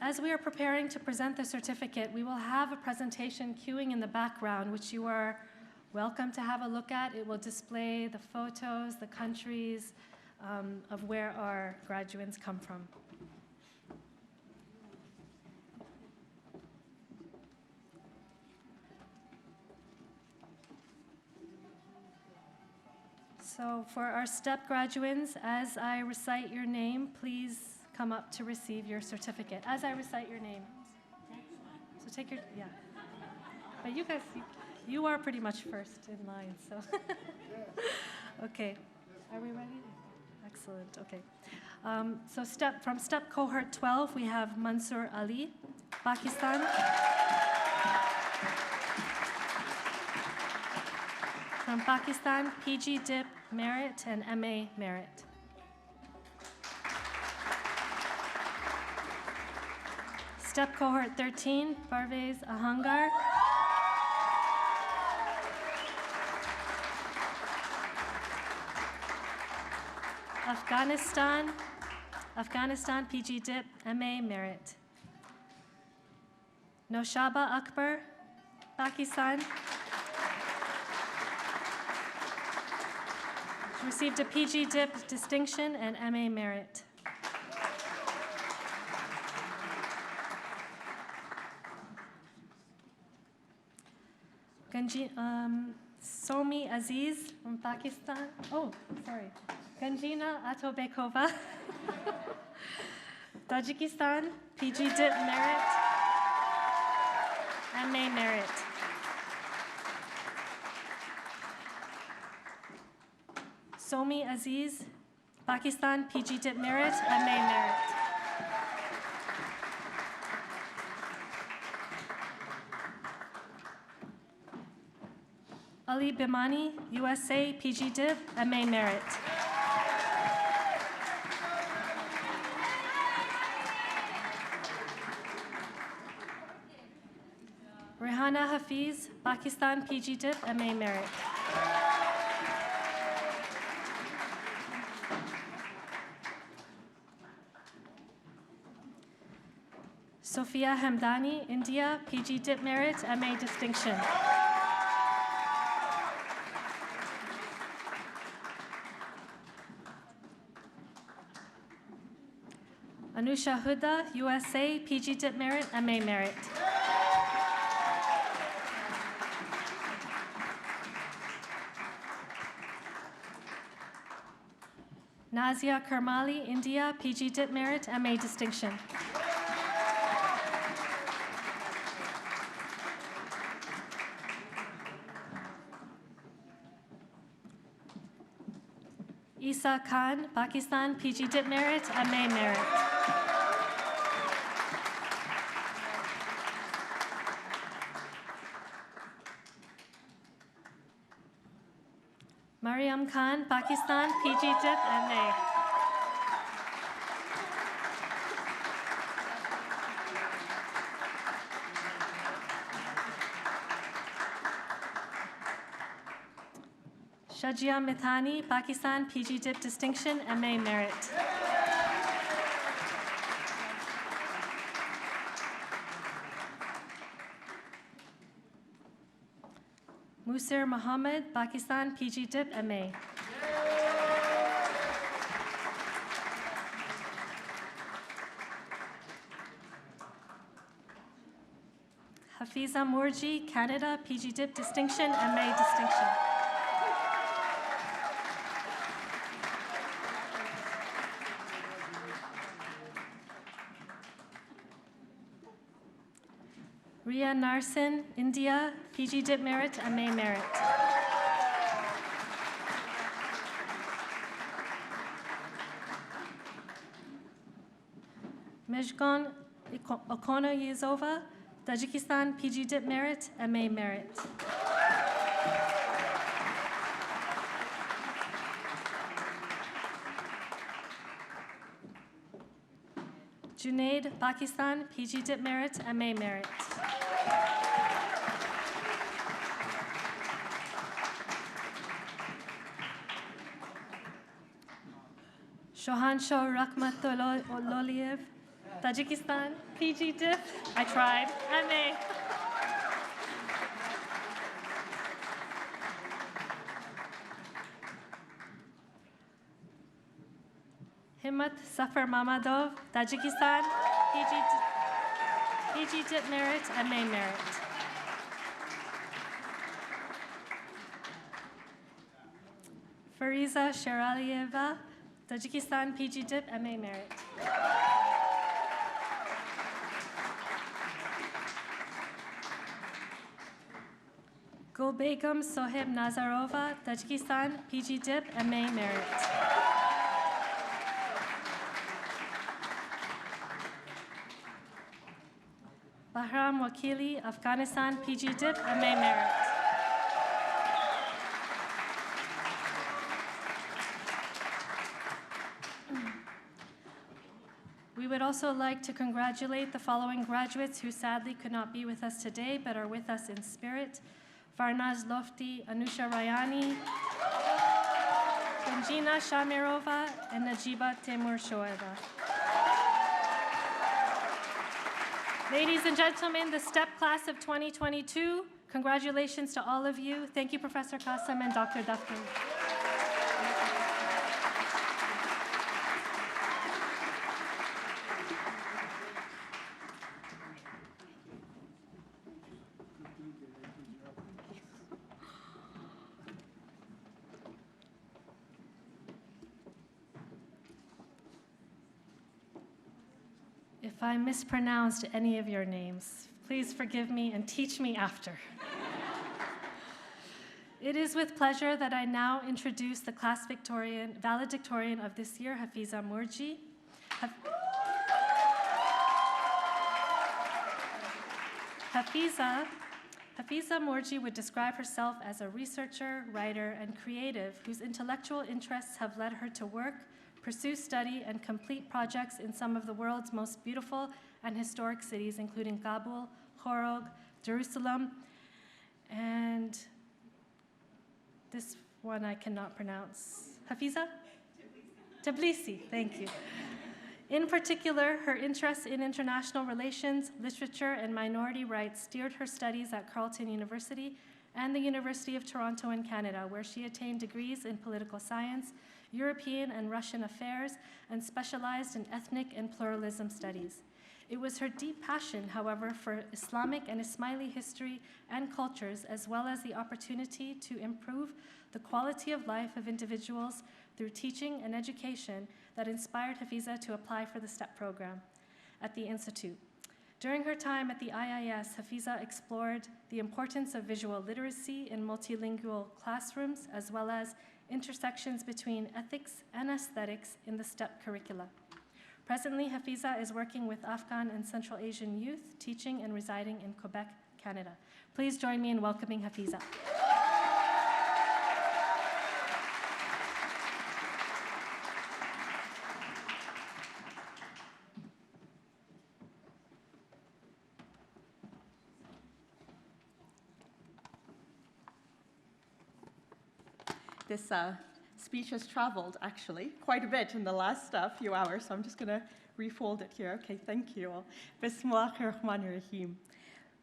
As we are preparing to present the certificate, we will have a presentation queuing in the background, which you are welcome to have a look at. It will display the photos, the countries of where our graduates come from. So for our STEP graduates, as I recite your name, please come up to receive your certificate. As I recite your name. So take your, yeah. But you guys, you are pretty much first in line, so. Okay, are we ready? Excellent, okay. So from STEP cohort 12, we have Mansoor Ali, Pakistan. From Pakistan, PG Dip Merit and MA Merit. STEP cohort 13, Parvez Ahangar. Afghanistan, PG Dip MA Merit. Noshaba Akbar, Pakistan. She received a PG Dip distinction and MA Merit. Somi Aziz from Pakistan. Oh, sorry. Ganjina Atobekova. Tajikistan, PG Dip Merit, MA Merit. Somi Aziz, Pakistan, PG Dip Merit, MA Merit. Ali Bimani, USA, PG Dip, MA Merit. Rehana Hafiz, Pakistan, PG Dip, MA Merit. Sophia Hamdani, India, PG Dip Merit, MA Distinction. Anusha Huda, USA, PG Dip Merit, MA Merit. Nazia Karmali, India, PG Dip Merit, MA Distinction. Isa Khan, Pakistan, PG Dip Merit, MA Merit. Mariam Khan, Pakistan, PG Dip, MA. Shajia Mithani, Pakistan, PG Dip Distinction, MA Merit. Musir Muhammad, Pakistan, PG Dip, MA. Hafiza Moorji, Canada, PG Dip Distinction, MA Distinction. Ria Narsin, India, PG Dip Merit, MA Merit. Mejgon Okonoyezova, Tajikistan, PG Dip Merit, MA Merit. Junaid, Pakistan, PG Dip Merit, MA Merit. Shohansho Rakhmatololiev, Tajikistan, PG Dip. I tried, MA. Himmat Safar Mamadov, Tajikistan, PG Dip Merit, MA Merit. Fariza Sheralieva, Tajikistan, PG Dip, MA Merit. Gulbegum Sohib Nazarova, Tajikistan, PG Dip, MA Merit. Bahram Wakili, Afghanistan, PG Dip, MA Merit. We would also like to congratulate the following graduates who sadly could not be with us today but are with us in spirit. Farnaz Lofti, Anusha Rayani, Benjina Shamirova, and Najiba Temur Shoeva. Ladies and gentlemen, the STEP class of 2022, congratulations to all of you. Thank you, Professor Qasim and Dr. Dafkin. If I mispronounced any of your names, please forgive me and teach me after. It is with pleasure that I now introduce the class valedictorian of this year, Hafiza Moorji. Hafiza Moorji would describe herself as a researcher, writer, and creative whose intellectual interests have led her to work, pursue study, and complete projects in some of the world's most beautiful and historic cities, including Kabul, Khorog, Jerusalem, and this one I cannot pronounce. Hafiza? Tbilisi, thank you. In particular, her interest in international relations, literature, and minority rights steered her studies at Carleton University and the University of Toronto in Canada, where she attained degrees in political science, European and Russian affairs, and specialized in ethnic and pluralism studies. It was her deep passion, however, for Islamic and Ismaili history and cultures, as well as the opportunity to improve the quality of life of individuals through teaching and education, that inspired Hafiza to apply for the STEP program at the Institute. During her time at the IIS, Hafiza explored the importance of visual literacy in multilingual classrooms, as well as intersections between ethics and aesthetics in the STEP curricula. Presently, Hafiza is working with Afghan and Central Asian youth, teaching and residing in Quebec, Canada. Please join me in welcoming Hafiza. This speech has traveled, actually, quite a bit in the last few hours, so I'm just going to refold it here. Okay, thank you all. Bismillahirrahmanirrahim.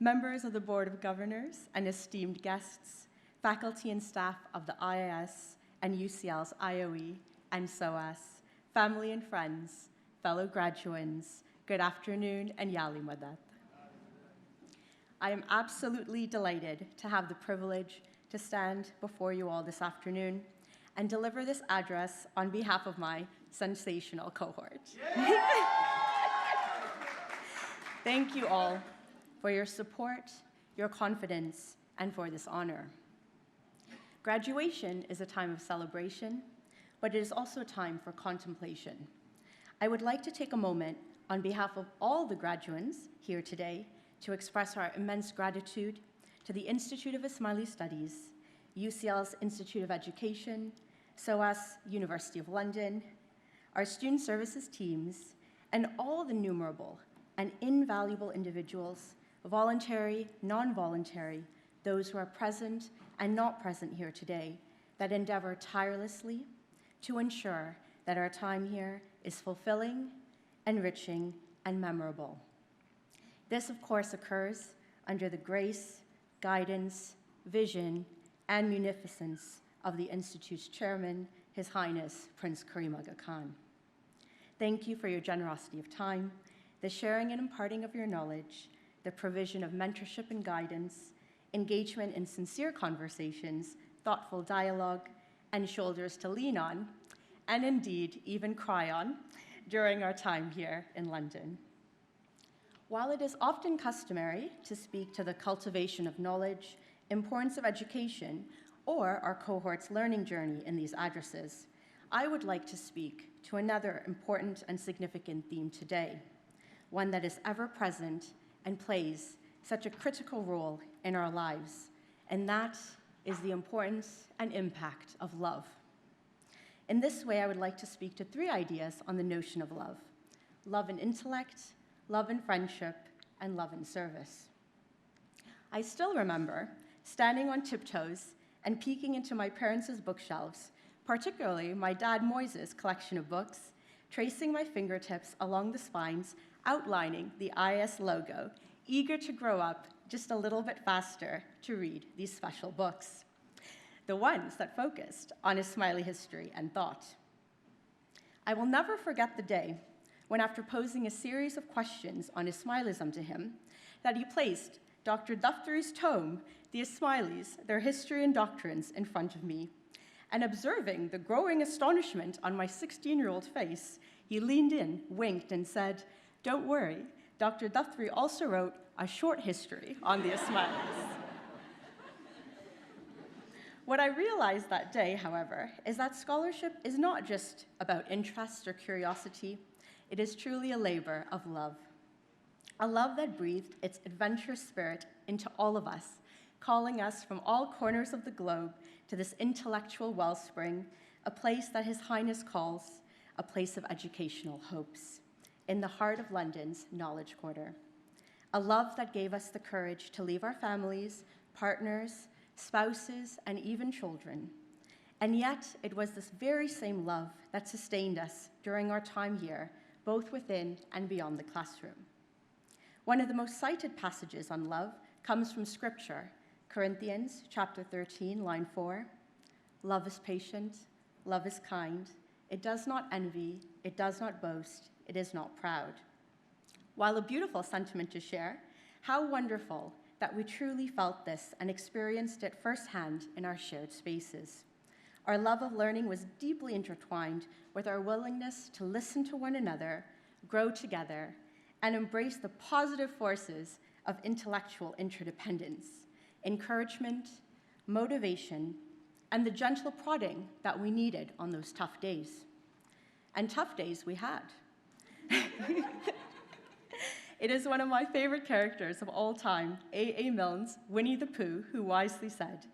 Members of the Board of Governors and esteemed guests, faculty and staff of the IIS and UCL's IOE and SOAS, family and friends, fellow graduates, good afternoon and Yali Madat. I am absolutely delighted to have the privilege to stand before you all this afternoon and deliver this address on behalf of my sensational cohort. Thank you all for your support, your confidence, and for this honor. Graduation is a time of celebration, but it is also a time for contemplation. I would like to take a moment on behalf of all the graduates here today to express our immense gratitude to the Institute of Ismaili Studies, UCL's Institute of Education, SOAS, University of London, our student services teams, and all the numerable and invaluable individuals, voluntary, non-voluntary, those who are present and not present here today, that endeavor tirelessly to ensure that our time here is fulfilling, enriching, and memorable. This, of course, occurs under the grace, guidance, vision, and munificence of the Institute's chairman, His Highness Prince Karim Aga Khan. Thank you for your generosity of time, the sharing and imparting of your knowledge, the provision of mentorship and guidance, engagement in sincere conversations, thoughtful dialogue, and shoulders to lean on, and indeed even cry on, during our time here in London. While it is often customary to speak to the cultivation of knowledge, importance of education, or our cohort's learning journey in these addresses, I would like to speak to another important and significant theme today, one that is ever present and plays such a critical role in our lives, and that is the importance and impact of love. In this way, I would like to speak to three ideas on the notion of love: love in intellect, love in friendship, and love in service. I still remember standing on tiptoes and peeking into my parents' bookshelves, particularly my dad Moise's collection of books, tracing my fingertips along the spines, outlining the IIS logo, eager to grow up just a little bit faster to read these special books, the ones that focused on Ismaili history and thought. I will never forget the day when, after posing a series of questions on Ismailism to him, that he placed Dr. Daftari's tome, The Ismailis, Their History and Doctrines, in front of me, and observing the growing astonishment on my 16-year-old face, he leaned in, winked, and said, "Don't worry, Dr. Daftari also wrote a short history on the Ismailis." What I realized that day, however, is that scholarship is not just about interest or curiosity. It is truly a labor of love. A love that breathed its adventurous spirit into all of us, calling us from all corners of the globe to this intellectual wellspring, a place that His Highness calls a place of educational hopes, in the heart of London's Knowledge Quarter. A love that gave us the courage to leave our families, partners, spouses, and even children. And yet, it was this very same love that sustained us during our time here, both within and beyond the classroom. One of the most cited passages on love comes from Scripture, Corinthians chapter 13, line 4. Love is patient, love is kind, it does not envy, it does not boast, it is not proud. While a beautiful sentiment to share, how wonderful that we truly felt this and experienced it firsthand in our shared spaces. Our love of learning was deeply intertwined with our willingness to listen to one another, grow together, and embrace the positive forces of intellectual interdependence, encouragement, motivation, and the gentle prodding that we needed on those tough days. And tough days we had. It is one of my favorite characters of all time, A.A. Milne's Winnie the Pooh, who wisely said,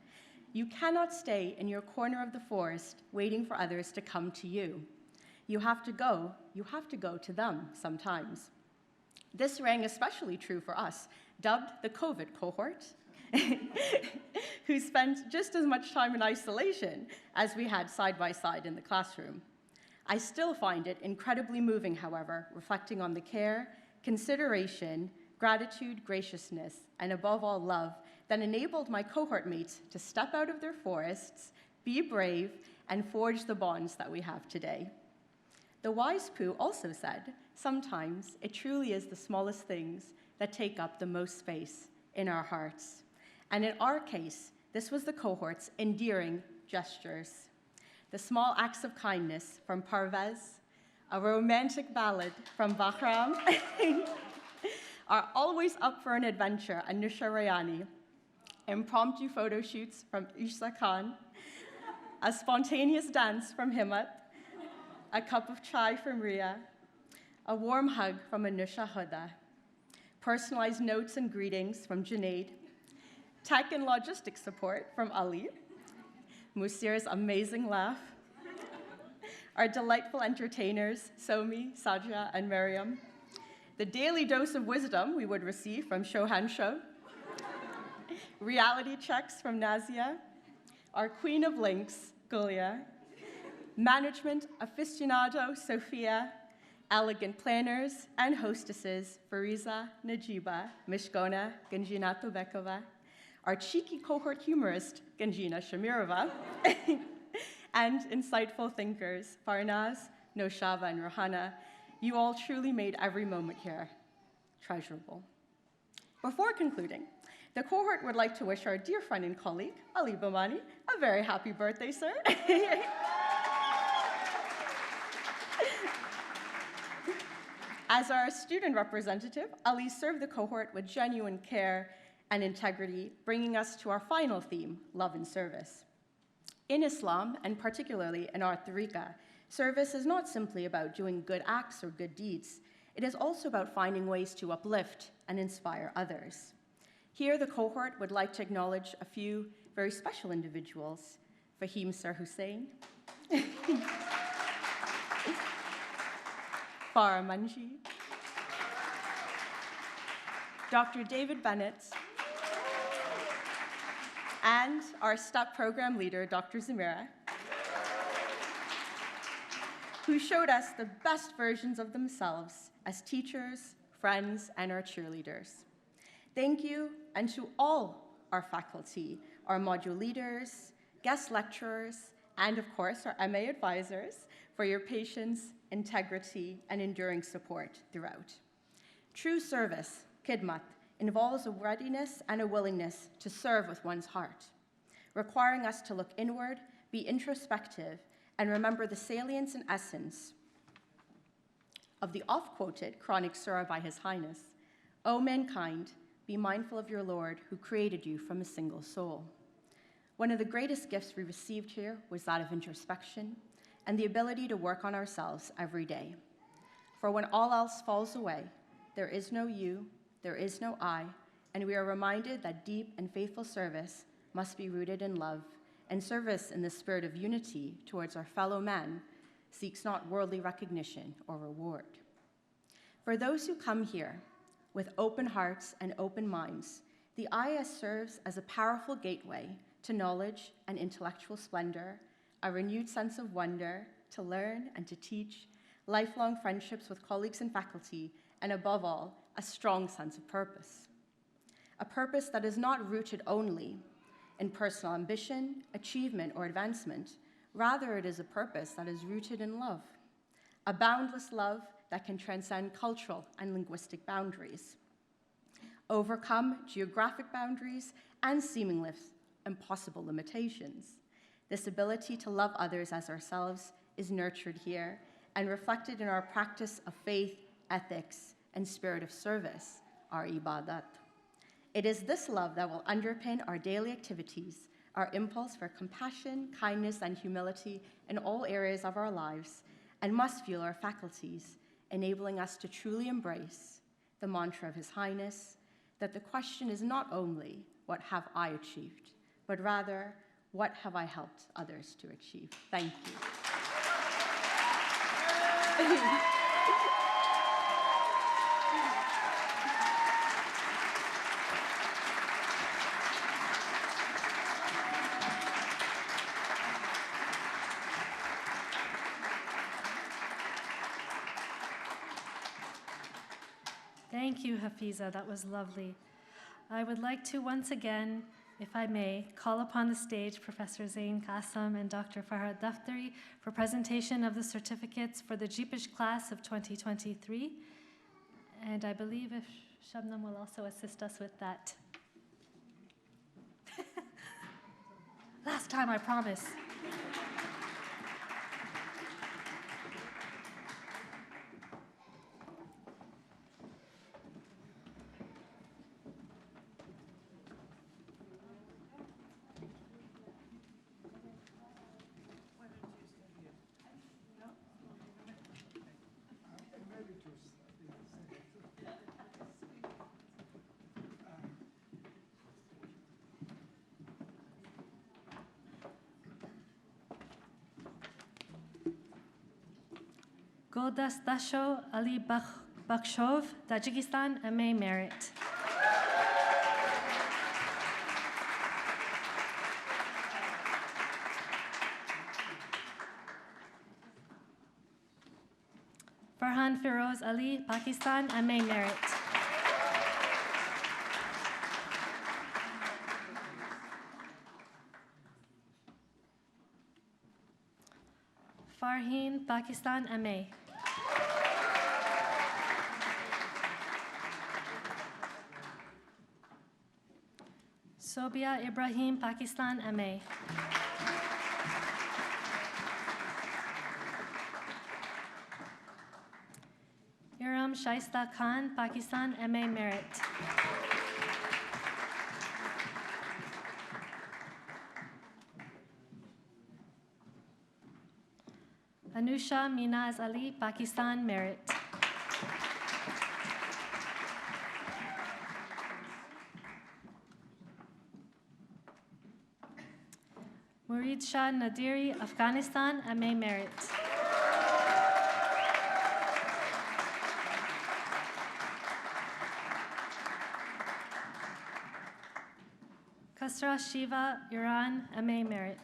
"You cannot stay in your corner of the forest waiting for others to come to you. You have to go to them sometimes." This rang especially true for us, dubbed the COVID cohort, who spent just as much time in isolation as we had side by side in the classroom. I still find it incredibly moving, however, reflecting on the care, consideration, gratitude, graciousness, and above all, love that enabled my cohort mates to step out of their forests, be brave, and forge the bonds that we have today. The wise Pooh also said, sometimes it truly is the smallest things that take up the most space in our hearts. And in our case, this was the cohort's endearing gestures. The small acts of kindness from Parvez, a romantic ballad from Bahram, are always up for an adventure, Anusha Rayani, impromptu photo shoots from Isha Khan, a spontaneous dance from Himmat, a cup of chai from Ria, a warm hug from Anusha Huda, personalized notes and greetings from Junaid, tech and logistics support from Ali, Musir's amazing laugh, our delightful entertainers, Somi, Sajja, and Miriam, the daily dose of wisdom we would receive from Shohan Sho, reality checks from Nazia, our queen of links, Gulia, management aficionado, Sophia, elegant planners and hostesses, Fariza, Najiba, Mishkona, Ganjina Tobekova, our cheeky cohort humorist, Ganjina Shamirova, and insightful thinkers, Farnaz, Noshava, and Rohana. You all truly made every moment here treasurable. Before concluding, the cohort would like to wish our dear friend and colleague, Ali Bamani, a very happy birthday, sir. As our student representative, Ali served the cohort with genuine care and integrity, bringing us to our final theme, love and service. In Islam, and particularly in our tariqah, service is not simply about doing good acts or good deeds. It is also about finding ways to uplift and inspire others. Here, the cohort would like to acknowledge a few very special individuals. Fahim Sir Hussain, Farah Manji, Dr. David Bennett, and our STEP program leader, Dr. Zamira, who showed us the best versions of themselves as teachers, friends, and our cheerleaders. Thank you, and to all our faculty, our module leaders, guest lecturers, and of course, our MA advisors, for your patience, integrity, and enduring support throughout. True service, khidmat, involves a readiness and a willingness to serve with one's heart, requiring us to look inward, be introspective, and remember the salience and essence of the oft-quoted Quranic surah by His Highness, O mankind, be mindful of your Lord who created you from a single soul. One of the greatest gifts we received here was that of introspection and the ability to work on ourselves every day. For when all else falls away, there is no you, there is no I, and we are reminded that deep and faithful service must be rooted in love, and service in the spirit of unity towards our fellow man seeks not worldly recognition or reward. For those who come here with open hearts and open minds, the IIS serves as a powerful gateway to knowledge and intellectual splendor, a renewed sense of wonder, to learn and to teach, lifelong friendships with colleagues and faculty, and above all, a strong sense of purpose. A purpose that is not rooted only in personal ambition, achievement, or advancement. Rather, it is a purpose that is rooted in love, a boundless love that can transcend cultural and linguistic boundaries, overcome geographic boundaries and seemingly impossible limitations. This ability to love others as ourselves is nurtured here and reflected in our practice of faith, ethics, and spirit of service, our ibadat. It is this love that will underpin our daily activities, our impulse for compassion, kindness, and humility in all areas of our lives, and must fuel our faculties, enabling us to truly embrace the mantra of His Highness, that the question is not only, what have I achieved, but rather, what have I helped others to achieve? Thank you. Thank you, Hafiza. That was lovely. I would like to once again, if I may, call upon the stage Professor Zain Qasim and Dr. Farhad Daftari for presentation of the certificates for the Jeepish class of 2023. And I believe if Shabnam will also assist us with that. Last time, I promise. Goldastasho Ali Bakshov, Tajikistan, MA Merit. Farhan Firoz Ali, Pakistan, MA Merit. Farheen, Pakistan, MA. Sobia Ibrahim, Pakistan, MA. Iram Shaista Khan, Pakistan, MA Merit. Anusha Minaz Ali, Pakistan, Merit. Murid Shah Nadiri, Afghanistan, MA Merit. Kasra Shiva, Iran, MA Merit.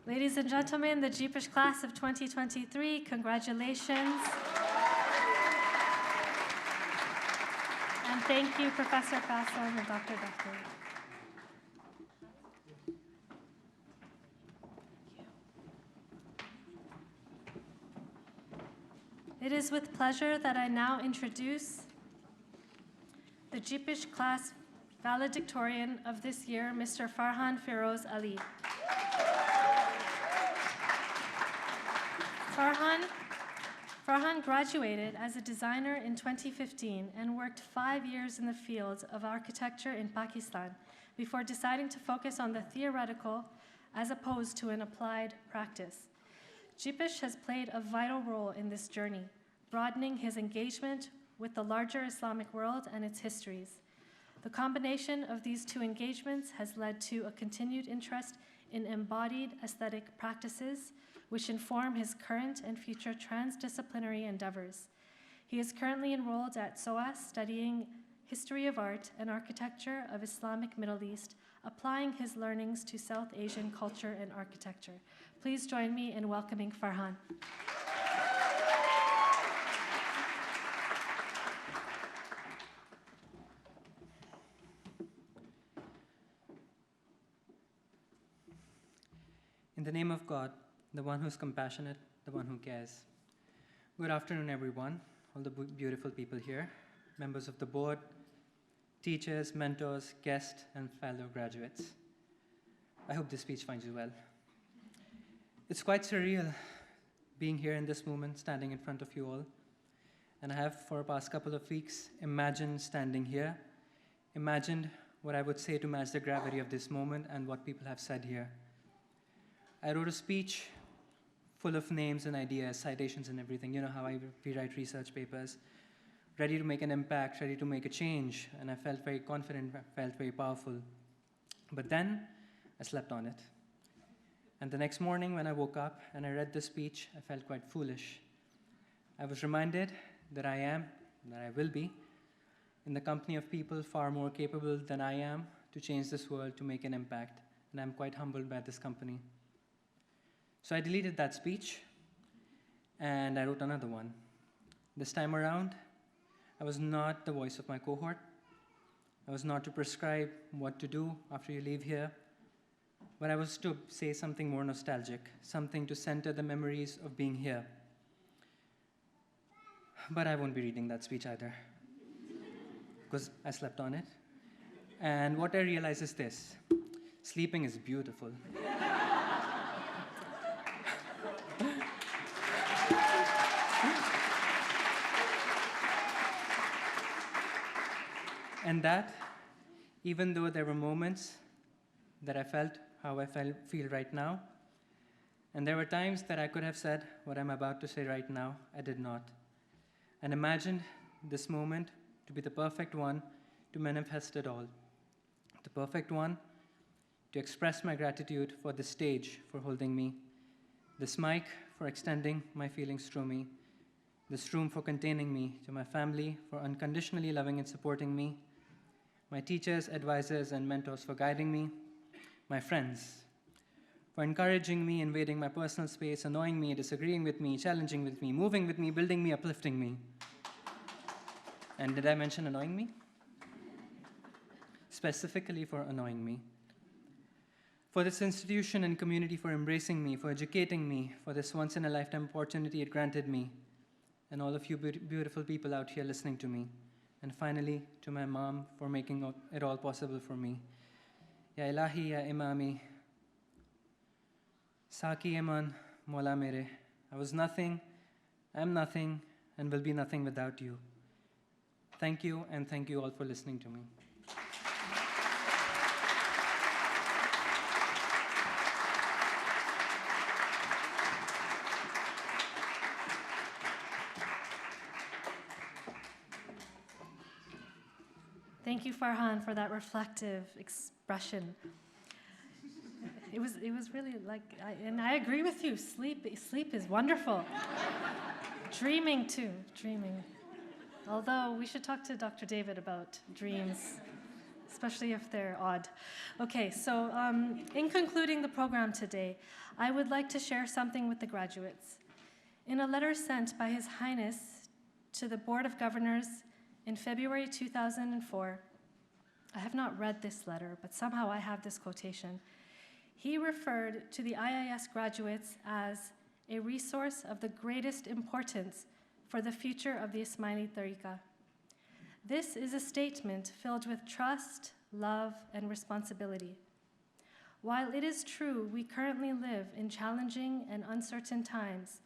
Ladies and gentlemen, the Jeepish class of 2023, congratulations. And thank you, Professor Qasim and Dr. Daftari. It is with pleasure that I now introduce the Jeepish class valedictorian of this year, Mr. Farhan Firoz Ali. Farhan graduated as a designer in 2015 and worked 5 years in the field of architecture in Pakistan before deciding to focus on the theoretical as opposed to an applied practice. Jeepish has played a vital role in this journey, broadening his engagement with the larger Islamic world and its histories. The combination of these two engagements has led to a continued interest in embodied aesthetic practices, which inform his current and future transdisciplinary endeavors. He is currently enrolled at SOAS, studying history of art and architecture of Islamic Middle East, applying his learnings to South Asian culture and architecture. Please join me in welcoming Farhan. In the name of God, the one who's compassionate, the one who cares. Good afternoon, everyone, all the beautiful people here, members of the board, teachers, mentors, guests, and fellow graduates. I hope this speech finds you well. It's quite surreal being here in this moment, standing in front of you all. And I have, for the past couple of weeks, imagined standing here, imagined what I would say to match the gravity of this moment and what people have said here. I wrote a speech full of names and ideas, citations and everything. You know how we write research papers, ready to make an impact, ready to make a change. And I felt very confident, felt very powerful. But then I slept on it. And the next morning when I woke up and I read the speech, I felt quite foolish. I was reminded that I am, that I will be, in the company of people far more capable than I am to change this world, to make an impact. And I'm quite humbled by this company. So I deleted that speech and I wrote another one. This time around, I was not the voice of my cohort. I was not to prescribe what to do after you leave here, but I was to say something more nostalgic, something to center the memories of being here. But I won't be reading that speech either, because I slept on it. And what I realize is this: sleeping is beautiful. And that, even though there were moments that I felt how I feel right now, and there were times that I could have said what I'm about to say right now, I did not. And imagined this moment to be the perfect one to manifest it all. The perfect one to express my gratitude for this stage for holding me, this mic for extending my feelings through me, this room for containing me, to my family for unconditionally loving and supporting me, my teachers, advisors, and mentors for guiding me, my friends for encouraging me, invading my personal space, annoying me, disagreeing with me, challenging with me, moving with me, building me, uplifting me. And did I mention annoying me? Specifically for annoying me. For this institution and community for embracing me, for educating me, for this once-in-a-lifetime opportunity it granted me, and all of you beautiful people out here listening to me. And finally, to my mom for making it all possible for me. Ya Ilahi, Ya Imami, Saki Eman, Mola Mere. I was nothing, am nothing, and will be nothing without you. Thank you, and thank you all for listening to me. Thank you, Farhan, for that reflective expression. It was really like, and I agree with you. Sleep is wonderful. Dreaming too, dreaming. Although we should talk to Dr. David about dreams, especially if they're odd. Okay, so in concluding the program today, I would like to share something with the graduates. In a letter sent by His Highness to the Board of Governors in February 2004, I have not read this letter, but somehow I have this quotation. He referred to the IIS graduates as a resource of the greatest importance for the future of the Ismaili Tariqa. This is a statement filled with trust, love, and responsibility. While it is true we currently live in challenging and uncertain times,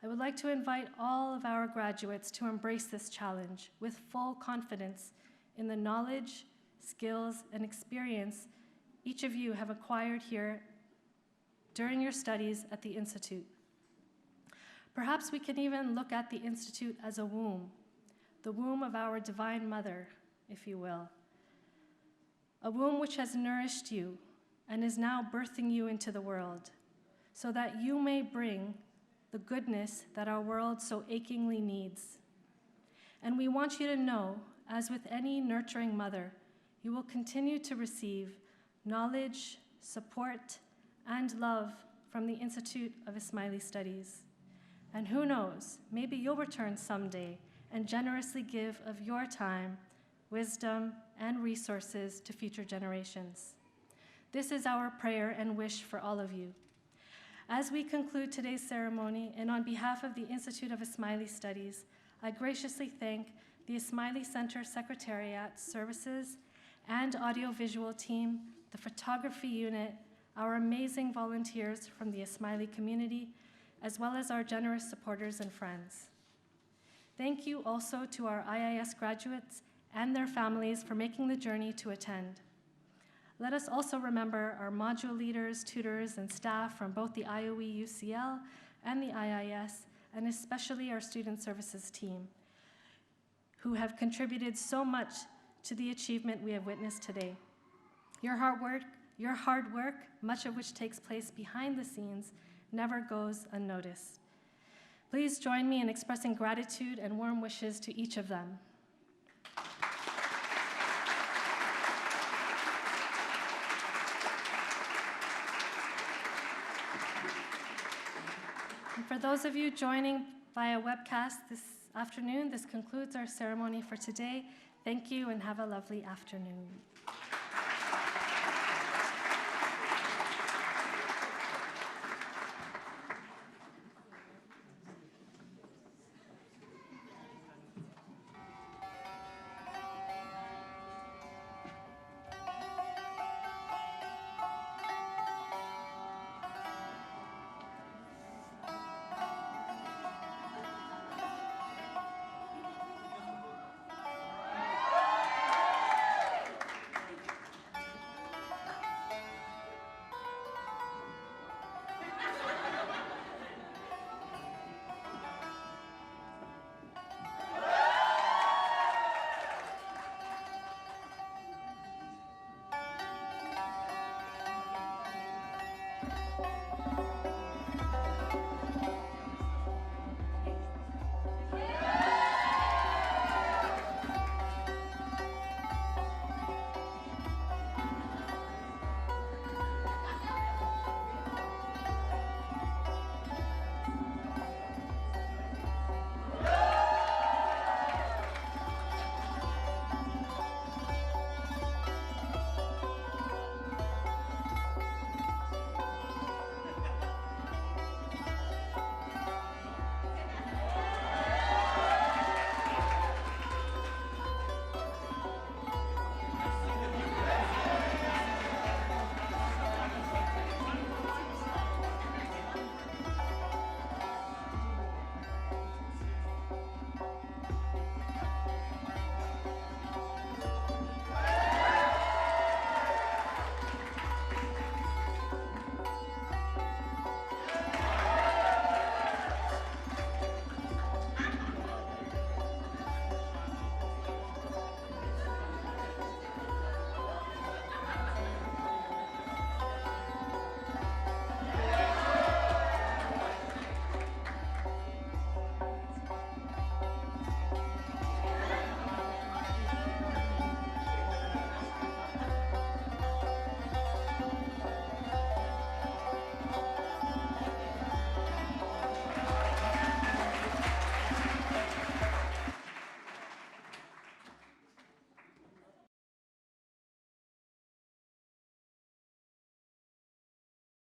I would like to invite all of our graduates to embrace this challenge with full confidence in the knowledge, skills, and experience each of you have acquired here during your studies at the Institute. Perhaps we can even look at the Institute as a womb, the womb of our Divine Mother, if you will. A womb which has nourished you and is now birthing you into the world, so that you may bring the goodness that our world so achingly needs. And we want you to know, as with any nurturing mother, you will continue to receive knowledge, support, and love from the Institute of Ismaili Studies. And who knows, maybe you'll return someday and generously give of your time, wisdom, and resources to future generations. This is our prayer and wish for all of you. As we conclude today's ceremony, and on behalf of the Institute of Ismaili Studies, I graciously thank the Ismaili Center Secretariat Services and Audiovisual Team, the Photography Unit, our amazing volunteers from the Ismaili community, as well as our generous supporters and friends. Thank you also to our IIS graduates and their families for making the journey to attend. Let us also remember our module leaders, tutors, and staff from both the IOE UCL and the IIS, and especially our student services team, who have contributed so much to the achievement we have witnessed today. Your hard work, much of which takes place behind the scenes, never goes unnoticed. Please join me in expressing gratitude and warm wishes to each of them. those of you joining via webcast this afternoon, this concludes our ceremony for today. Thank you and have a lovely afternoon.